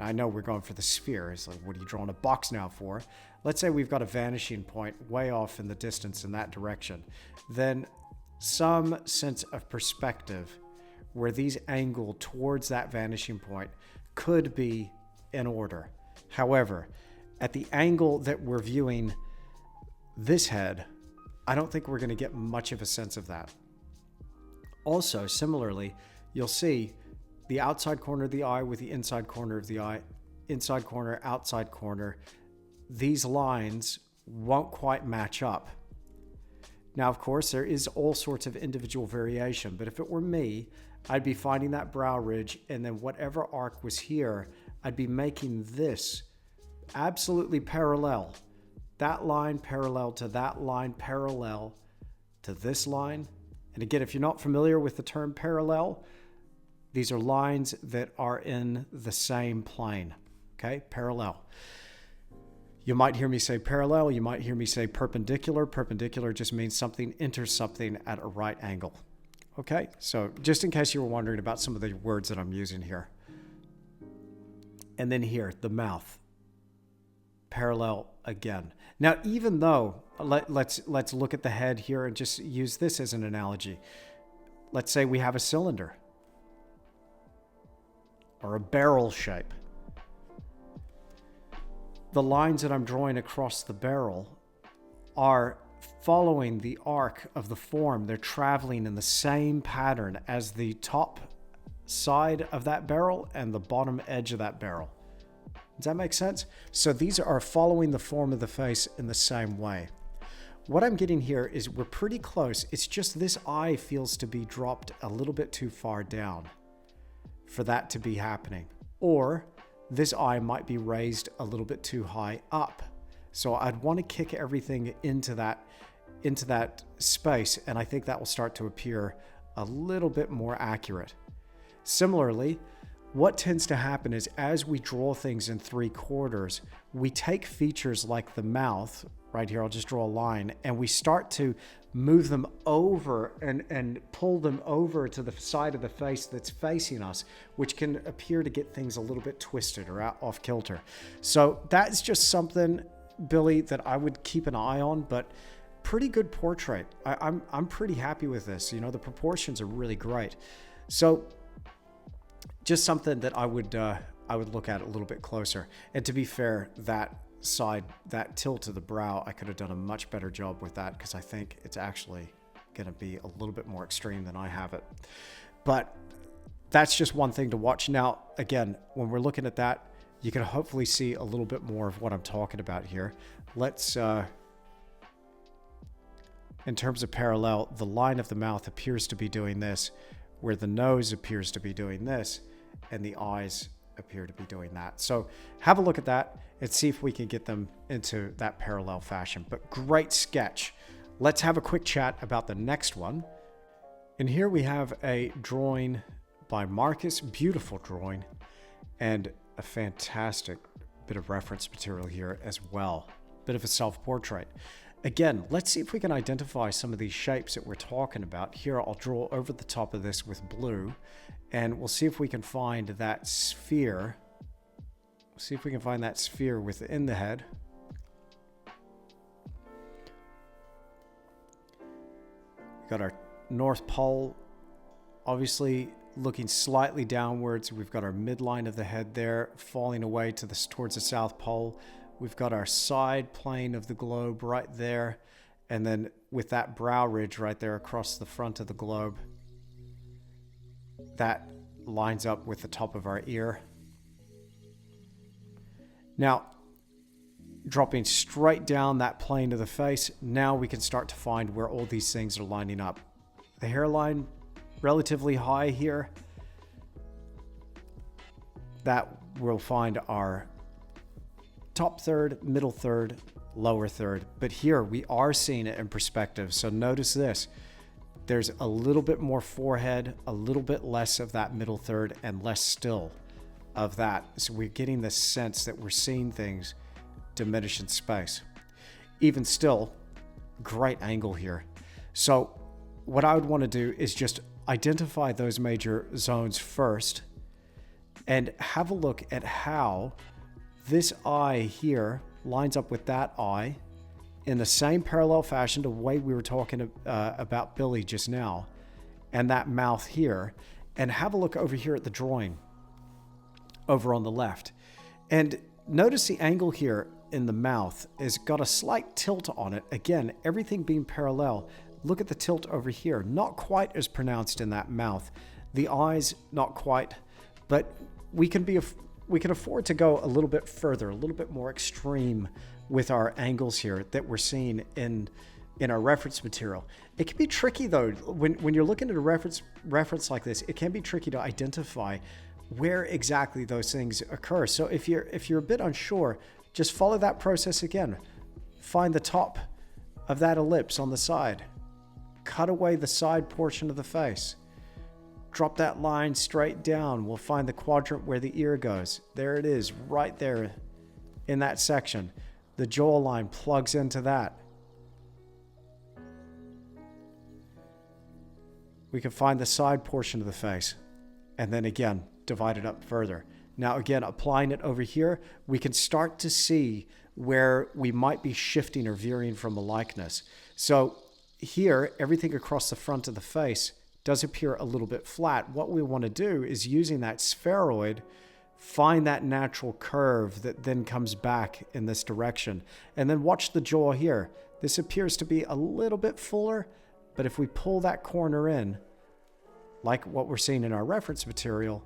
Now, I know we're going for the sphere. It's like, what are you drawing a box now for? Let's say we've got a vanishing point way off in the distance in that direction. Then some sense of perspective where these angle towards that vanishing point could be in order. However, at the angle that we're viewing this head, I don't think we're going to get much of a sense of that. Also, similarly, you'll see the outside corner of the eye with the inside corner of the eye, inside corner, outside corner. These lines won't quite match up. Now, of course, there is all sorts of individual variation, but if it were me, I'd be finding that brow ridge, and then whatever arc was here, I'd be making this absolutely parallel. That line parallel to that line parallel to this line. And again, if you're not familiar with the term parallel, these are lines that are in the same plane, okay? Parallel. You might hear me say parallel, you might hear me say perpendicular. Perpendicular just means something enters something at a right angle, okay? So just in case you were wondering about some of the words that I'm using here. And then here, the mouth. Parallel again. Now, even though, let's look at the head here and just use this as an analogy. Let's say we have a cylinder or a barrel shape. The lines that I'm drawing across the barrel are following the arc of the form. They're traveling in the same pattern as the top side of that barrel and the bottom edge of that barrel. Does that make sense? So these are following the form of the face in the same way. What I'm getting here is we're pretty close. It's just this eye feels to be dropped a little bit too far down for that to be happening. Or this eye might be raised a little bit too high up. So I'd want to kick everything into that space, and I think that will start to appear a little bit more accurate. Similarly, what tends to happen is as we draw things in 3/4, we take features like the mouth, right here, I'll just draw a line, and we start to move them over and pull them over to the side of the face that's facing us, which can appear to get things a little bit twisted or out off kilter. So that's just something, Billy, that I would keep an eye on, but pretty good portrait. I'm pretty happy with this. You know, the proportions are really great. So just something that I would look at a little bit closer. And to be fair, that side, that tilt of the brow, I could have done a much better job with that because I think it's actually going to be a little bit more extreme than I have it. But that's just one thing to watch. Now, again, when we're looking at that, you can hopefully see a little bit more of what I'm talking about here. Let's, in terms of parallel, the line of the mouth appears to be doing this, where the nose appears to be doing this, and the eyes appear to be doing that. So have a look at that and see if we can get them into that parallel fashion. But great sketch. Let's have a quick chat about the next one. And here we have a drawing by Marcus, beautiful drawing, and a fantastic bit of reference material here as well. Bit of a self-portrait. Again, let's see if we can identify some of these shapes that we're talking about. Here, I'll draw over the top of this with blue, and we'll see if we can find that sphere. See if we can find that sphere within the head. We've got our North Pole, obviously looking slightly downwards. We've got our midline of the head there, falling away to towards the South Pole. We've got our side plane of the globe right there. And then with that brow ridge right there across the front of the globe, that lines up with the top of our ear. Now, dropping straight down that plane of the face, now we can start to find where all these things are lining up. The hairline, relatively high here. That we'll find our top third, middle third, lower third. But here we are seeing it in perspective. So notice this. There's a little bit more forehead, a little bit less of that middle third, and less still of that. So we're getting this sense that we're seeing things diminish in space. Even still, great angle here. So what I would want to do is just identify those major zones first, and have a look at how this eye here lines up with that eye in the same parallel fashion, the way we were talking about Billy just now, and that mouth here. And have a look over here at the drawing over on the left. And notice the angle here in the mouth has got a slight tilt on it. Again, everything being parallel. Look at the tilt over here. Not quite as pronounced in that mouth. The eyes, not quite. But we can afford to go a little bit further, a little bit more extreme with our angles here that we're seeing in our reference material. It can be tricky though, when you're looking at a reference like this, it can be tricky to identify where exactly those things occur. So if you're a bit unsure, just follow that process again. Find the top of that ellipse on the side. Cut away the side portion of the face. Drop that line straight down. We'll find the quadrant where the ear goes. There it is, right there in that section. The jawline plugs into that. We can find the side portion of the face, and then again, divide it up further. Now again, applying it over here, we can start to see where we might be shifting or veering from a likeness. So here, everything across the front of the face does appear a little bit flat. What we want to do is, using that spheroid, find that natural curve that then comes back in this direction. And then watch the jaw here. This appears to be a little bit fuller, but if we pull that corner in, like what we're seeing in our reference material,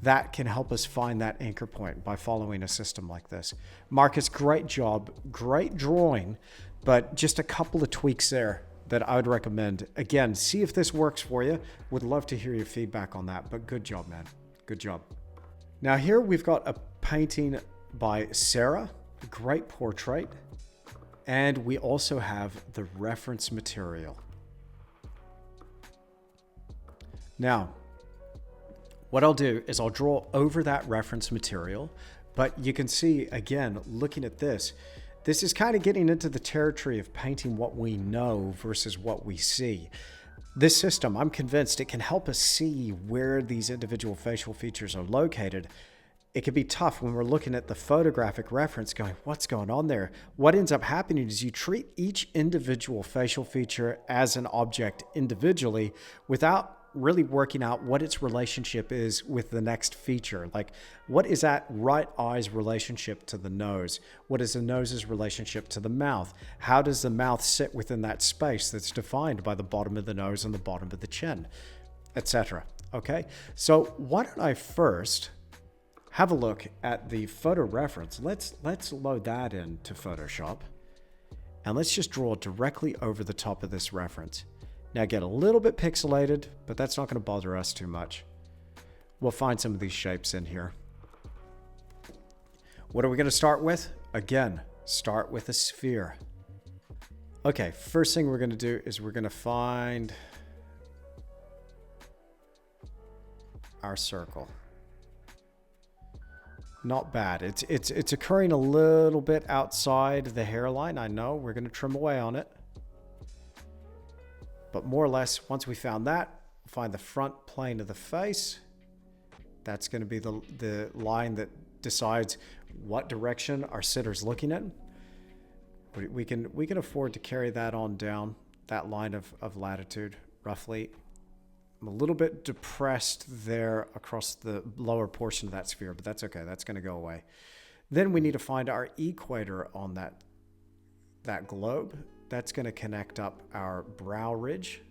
that can help us find that anchor point by following a system like this. Marcus, great job, great drawing, but just a couple of tweaks there that I would recommend. Again, see if this works for you. Would love to hear your feedback on that, but good job, man. Good job. Now here we've got a painting by Sarah, a great portrait, and we also have the reference material. Now, what I'll do is I'll draw over that reference material, but you can see, again, looking at this, this is kind of getting into the territory of painting what we know versus what we see. This system, I'm convinced it can help us see where these individual facial features are located. It can be tough when we're looking at the photographic reference going, what's going on there? What ends up happening is you treat each individual facial feature as an object individually without really working out what its relationship is with the next feature. Like, what is that right eye's relationship to the nose? What is the nose's relationship to the mouth? How does the mouth sit within that space that's defined by the bottom of the nose and the bottom of the chin, etc.? Okay, so why don't I first have a look at the photo reference. Let's load that into Photoshop, and let's just draw directly over the top of this reference. Now get a little bit pixelated, but that's not going to bother us too much. We'll find some of these shapes in here. What are we going to start with? Again, start with a sphere. Okay, first thing we're going to do is we're going to find our circle. Not bad. It's occurring a little bit outside the hairline. I know we're going to trim away on it. But more or less, once we found that, find the front plane of the face. That's going to be the line that decides what direction our sitter's looking at. We can afford to carry that on down, that line of latitude, roughly. I'm a little bit depressed there across the lower portion of that sphere, but that's okay. That's going to go away. Then we need to find our equator on that globe. That's going to connect up our brow ridge.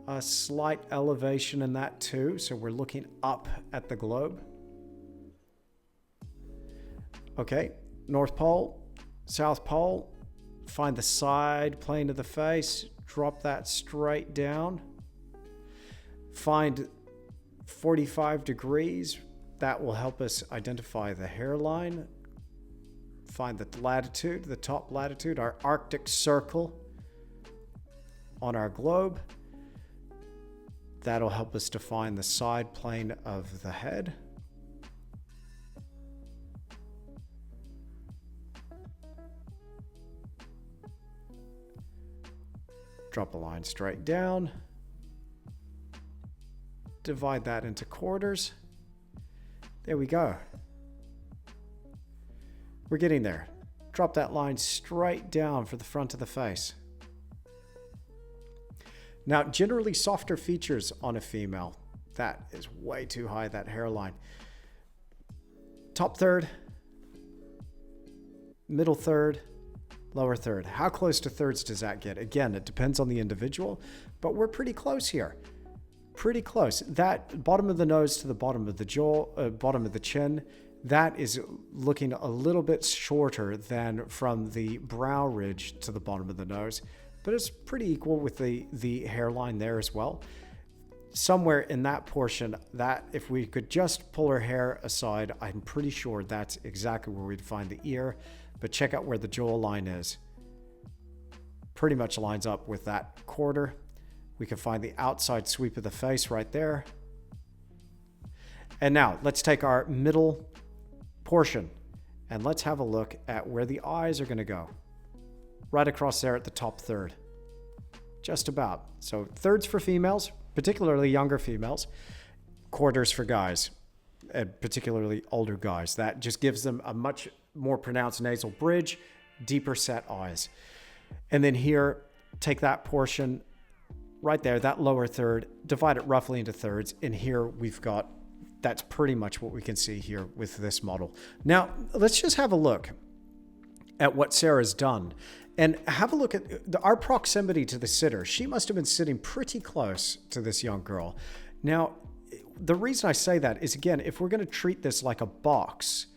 A slight elevation in that too, so we're looking up at the globe. Okay, North Pole, South Pole. Find the side plane of the face, drop that straight down. Find 45 degrees. That will help us identify the hairline. Find the latitude, the top latitude, our Arctic circle on our globe. That'll help us define the side plane of the head. Drop a line straight down. Divide that into quarters. There we go. We're getting there. Drop that line straight down for the front of the face. Now, generally softer features on a female. That is way too high, that hairline. Top third, middle third, lower third. How close to thirds does that get? Again, it depends on the individual, but we're pretty close here. Pretty close. That bottom of the nose to the bottom of the jaw, bottom of the chin, that is looking a little bit shorter than from the brow ridge to the bottom of the nose, but it's pretty equal with the hairline there as well. Somewhere in that portion, that if we could just pull her hair aside, I'm pretty sure that's exactly where we'd find the ear. But check out where the jawline is. Pretty much lines up with that quarter. We can find the outside sweep of the face right there. And now let's take our middle portion and let's have a look at where the eyes are going to go. Right across there at the top third. Just about. So thirds for females, particularly younger females. Quarters for guys, and particularly older guys. That just gives them a much more pronounced nasal bridge, deeper set eyes. And then here, take that portion right there, that lower third, divide it roughly into thirds. And here we've got, that's pretty much what we can see here with this model. Now, let's just have a look at what Sarah's done. And have a look at our proximity to the sitter. She must have been sitting pretty close to this young girl. Now, the reason I say that is, again, if we're going to treat this like a box,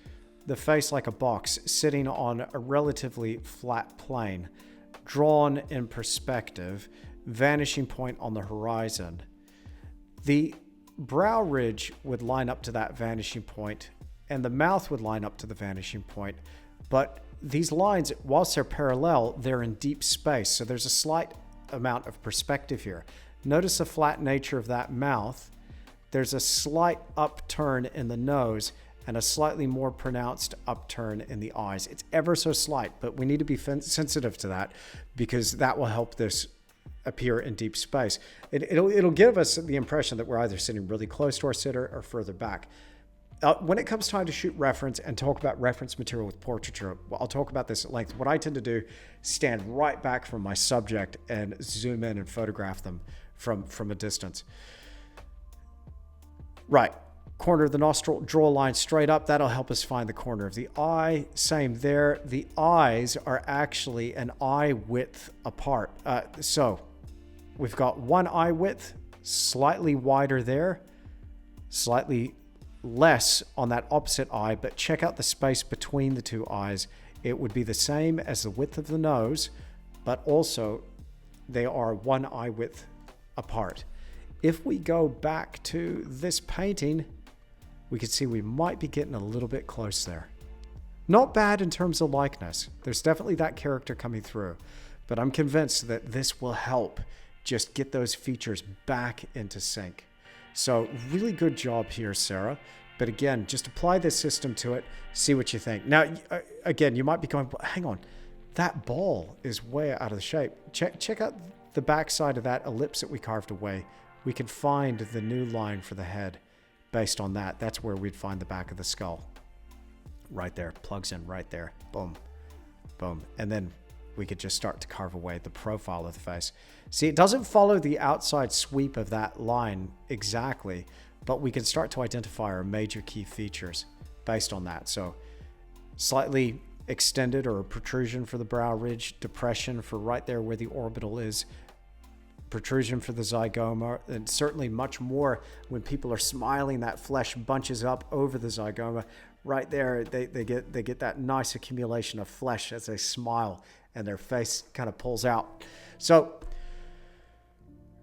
the face like a box sitting on a relatively flat plane, drawn in perspective, vanishing point on the horizon, the brow ridge would line up to that vanishing point, and the mouth would line up to the vanishing point. But these lines, whilst they're parallel, they're in deep space. So there's a slight amount of perspective here. Notice the flat nature of that mouth. There's a slight upturn in the nose and a slightly more pronounced upturn in the eyes. It's ever so slight, but we need to be sensitive to that because that will help this appear in deep space. It'll give us the impression that we're either sitting really close to our sitter or further back. When it comes time to shoot reference and talk about reference material with portraiture, I'll talk about this at length. What I tend to do, stand right back from my subject and zoom in and photograph them from a distance. Right, corner of the nostril, draw a line straight up. That'll help us find the corner of the eye. Same there. The eyes are actually an eye width apart. So we've got one eye width, slightly wider there, slightly less on that opposite eye, but check out the space between the two eyes. It would be the same as the width of the nose, but also they are one eye width apart. If we go back to this painting, we can see we might be getting a little bit close there. Not bad in terms of likeness. There's definitely that character coming through, but I'm convinced that this will help just get those features back into sync. So really good job here, Sarah. But again, just apply this system to it, see what you think. Now, again, you might be going, hang on, that ball is way out of the shape. Check out the back side of that ellipse that we carved away. We can find the new line for the head based on that. That's where we'd find the back of the skull. Right there, plugs in right there. Boom, boom. And then we could just start to carve away the profile of the face. See, it doesn't follow the outside sweep of that line exactly, but we can start to identify our major key features based on that. So slightly extended or a protrusion for the brow ridge, depression for right there where the orbital is, protrusion for the zygoma, and certainly much more when people are smiling, that flesh bunches up over the zygoma. Right there, they get that nice accumulation of flesh as they smile and their face kind of pulls out. So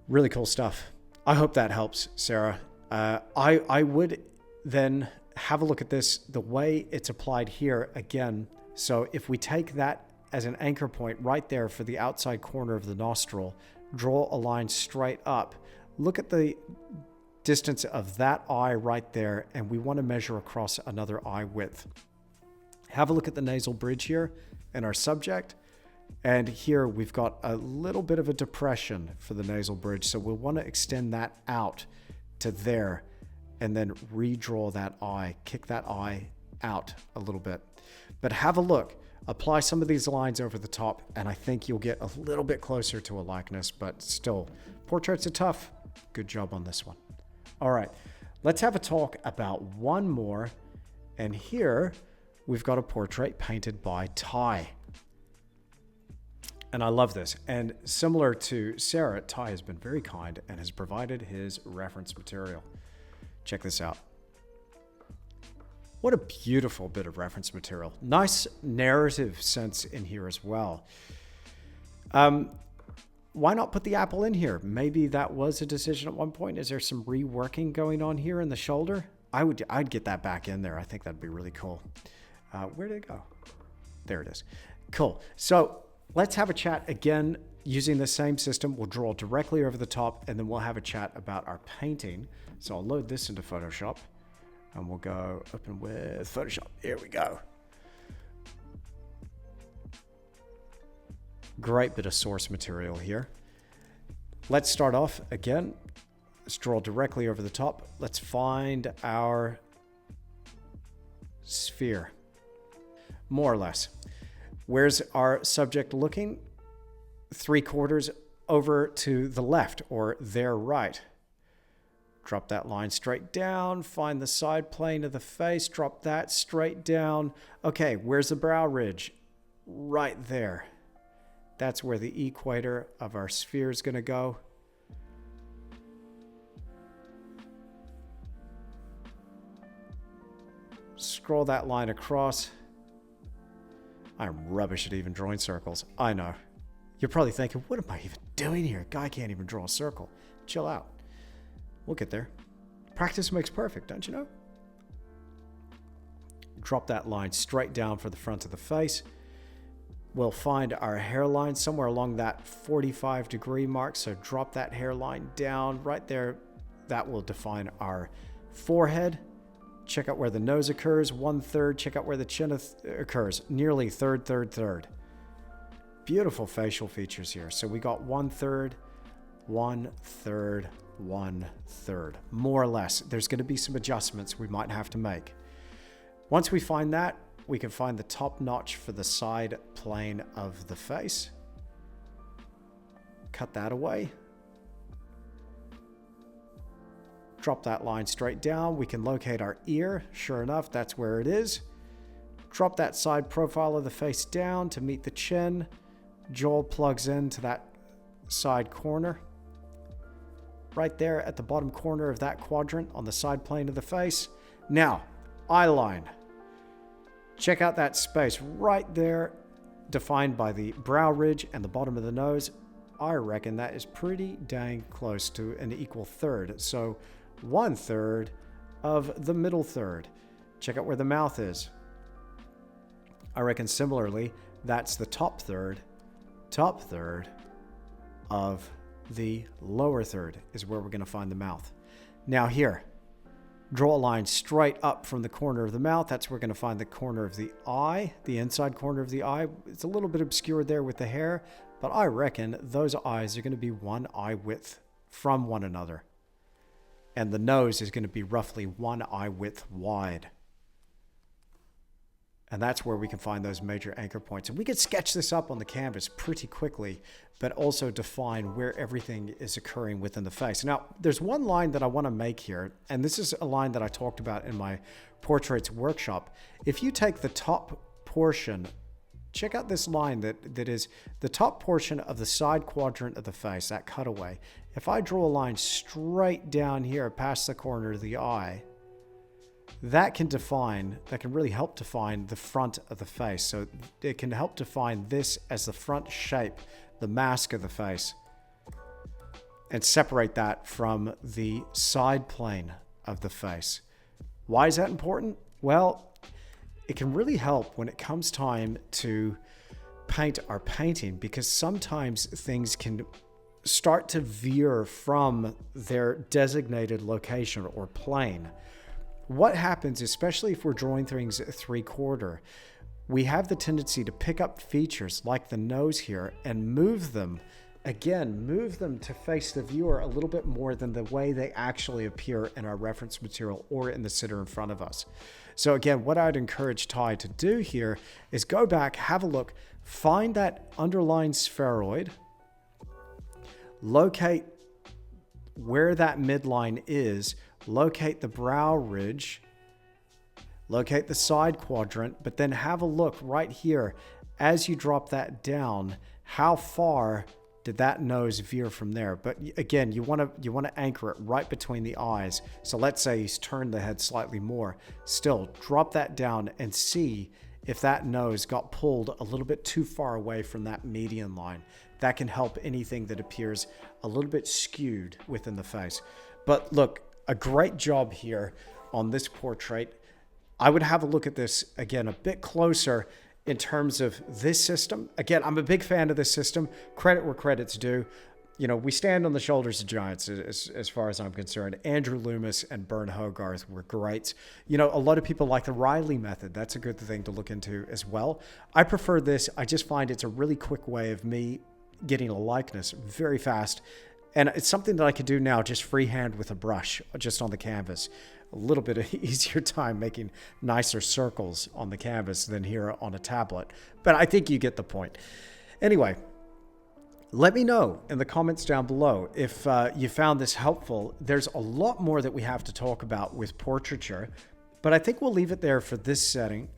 really cool stuff. I hope that helps, Sarah. I would then have a look at this, the way it's applied here again. So if we take that as an anchor point right there for the outside corner of the nostril, draw a line straight up, look at the distance of that eye right there, and we want to measure across another eye width. Have a look at the nasal bridge here in our subject. And here we've got a little bit of a depression for the nasal bridge. So we'll want to extend that out to there. and then redraw that eye, kick that eye out a little bit. But have a look, apply some of these lines over the top, and I think you'll get a little bit closer to a likeness, but still, portraits are tough. Good job on this one. All right, let's have a talk about one more. And here we've got a portrait painted by Ty. And I love this. And similar to Sarah, Ty has been very kind and has provided his reference material. Check this out. What a beautiful bit of reference material. Nice narrative sense in here as well. Why not put the apple in here? Maybe that was a decision at one point. Is there some reworking going on here in the shoulder? I'd get that back in there. I think that'd be really cool. Where did it go? There it is. Cool. So let's have a chat again using the same system. We'll draw directly over the top, and then we'll have a chat about our painting. So I'll load this into Photoshop, and we'll go open with Photoshop. Here we go. Great bit of source material here. Let's start off again. Let's draw directly over the top. Let's find our sphere, more or less. Where's our subject looking? 3/4 over to the left, or their right. Drop that line straight down, find the side plane of the face, drop that straight down. Okay, where's the brow ridge? Right there. That's where the equator of our sphere is going to go. Scroll that line across. I'm rubbish at even drawing circles. I know. You're probably thinking, what am I even doing here? Guy can't even draw a circle. Chill out. We'll get there. Practice makes perfect, don't you know? Drop that line straight down for the front of the face. We'll find our hairline somewhere along that 45-degree mark. So drop that hairline down right there. That will define our forehead. Check out where the nose occurs, 1/3. Check out where the chin occurs, nearly third. Beautiful facial features here. So we got 1/3, 1/3, 1/3, more or less. There's going to be some adjustments we might have to make. Once we find that, we can find the top notch for the side plane of the face. Cut that away. Drop that line straight down. We can locate our ear. Sure enough, that's where it is. Drop that side profile of the face down to meet the chin. Jaw plugs into that side corner. Right there at the bottom corner of that quadrant on the side plane of the face. Now, eye line. Check out that space right there, defined by the brow ridge and the bottom of the nose. I reckon that is pretty dang close to an equal third. So 1/3 of the middle third. Check out where the mouth is. I reckon similarly, that's the top third of the lower third is where we're going to find the mouth. Now here, draw a line straight up from the corner of the mouth. That's where we're going to find the corner of the eye, the inside corner of the eye. It's a little bit obscured there with the hair, but I reckon those eyes are going to be one eye width from one another. And the nose is going to be roughly one eye width wide. And that's where we can find those major anchor points. And we could sketch this up on the canvas pretty quickly, but also define where everything is occurring within the face. Now, there's one line that I want to make here, and this is a line that I talked about in my portraits workshop. If you take the top portion, check out this line that is the top portion of the side quadrant of the face, that cutaway. If I draw a line straight down here past the corner of the eye, that can really help define the front of the face. So it can help define this as the front shape, the mask of the face, and separate that from the side plane of the face. Why is that important? Well, it can really help when it comes time to paint our painting, because sometimes things can start to veer from their designated location or plane. What happens, especially if we're drawing things at 3/4, we have the tendency to pick up features like the nose here and move them again, move them to face the viewer a little bit more than the way they actually appear in our reference material or in the sitter in front of us. So again, what I'd encourage Ty to do here is go back, have a look, find that underlying spheroid, locate where that midline is, locate the brow ridge, locate the side quadrant, but then have a look right here as you drop that down, how far did that nose veer from there? But again, you want to anchor it right between the eyes. So let's say he's turned the head slightly more. Still, drop that down and see if that nose got pulled a little bit too far away from that median line. That can help anything that appears a little bit skewed within the face. But look, a great job here on this portrait. I would have a look at this again a bit closer in terms of this system. Again, I'm a big fan of this system. Credit where credit's due. You know, we stand on the shoulders of giants as far as I'm concerned. Andrew Loomis and Bern Hogarth were great. You know, a lot of people like the Riley method. That's a good thing to look into as well. I prefer this. I just find it's a really quick way of me getting a likeness very fast. And it's something that I could do now just freehand with a brush, just on the canvas. A little bit of easier time making nicer circles on the canvas than here on a tablet. But I think you get the point. Anyway, let me know in the comments down below if you found this helpful. There's a lot more that we have to talk about with portraiture, but I think we'll leave it there for this sitting,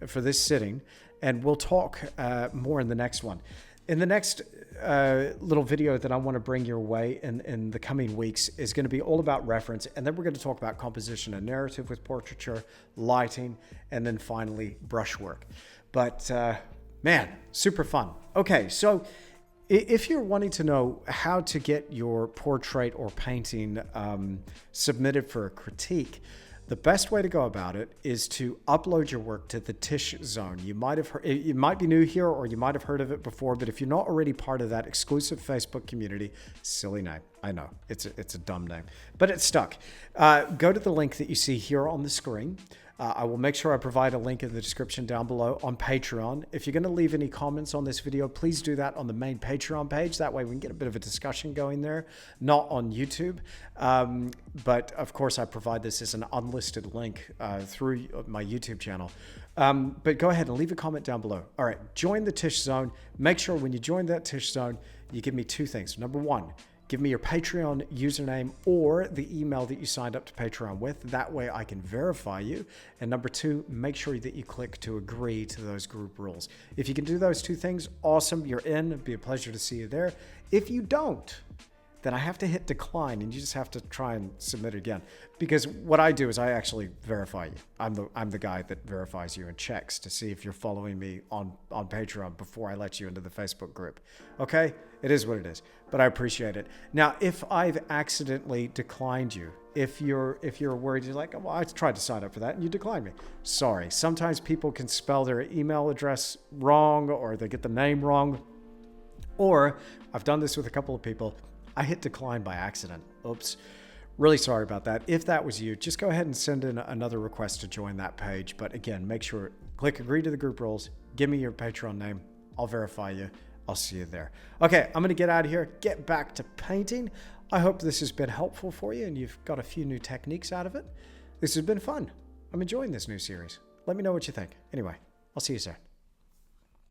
and we'll talk more in the next one. In the next little video that I want to bring your way in the coming weeks is going to be all about reference, and then we're going to talk about composition and narrative with portraiture, lighting, and then finally brushwork. But man, super fun. Okay, so if you're wanting to know how to get your portrait or painting submitted for a critique, the best way to go about it is to upload your work to the Tish Zone. You might have heard, you might be new here, or you might have heard of it before, but if you're not already part of that exclusive Facebook community, silly name, I know, it's a dumb name, but it's stuck. Go to the link that you see here on the screen. I will make sure I provide a link in the description down below on Patreon. If you're going to leave any comments on this video, please do that on the main Patreon page. That way we can get a bit of a discussion going there, not on YouTube. But of course, I provide this as an unlisted link through my YouTube channel. But go ahead and leave a comment down below. All right, join the Tish Zone. Make sure when you join that Tish Zone, you give me two things. Number one, give me your Patreon username or the email that you signed up to Patreon with. That way I can verify you. And number two, make sure that you click to agree to those group rules. If you can do those two things, awesome, you're in. It'd be a pleasure to see you there. If you don't, then I have to hit decline and you just have to try and submit it again. Because what I do is I actually verify you. I'm the guy that verifies you and checks to see if you're following me on Patreon before I let you into the Facebook group. Okay? It is what it is, but I appreciate it. Now, if I've accidentally declined you, if you're worried, you're like, well, I tried to sign up for that and you declined me. Sorry. Sometimes people can spell their email address wrong, or they get the name wrong. Or I've done this with a couple of people. I hit decline by accident. Oops. Really sorry about that. If that was you, just go ahead and send in another request to join that page. But again, make sure, click agree to the group rules. Give me your Patreon name. I'll verify you. I'll see you there. Okay, I'm going to get out of here, get back to painting. I hope this has been helpful for you and you've got a few new techniques out of it. This has been fun. I'm enjoying this new series. Let me know what you think. Anyway, I'll see you soon.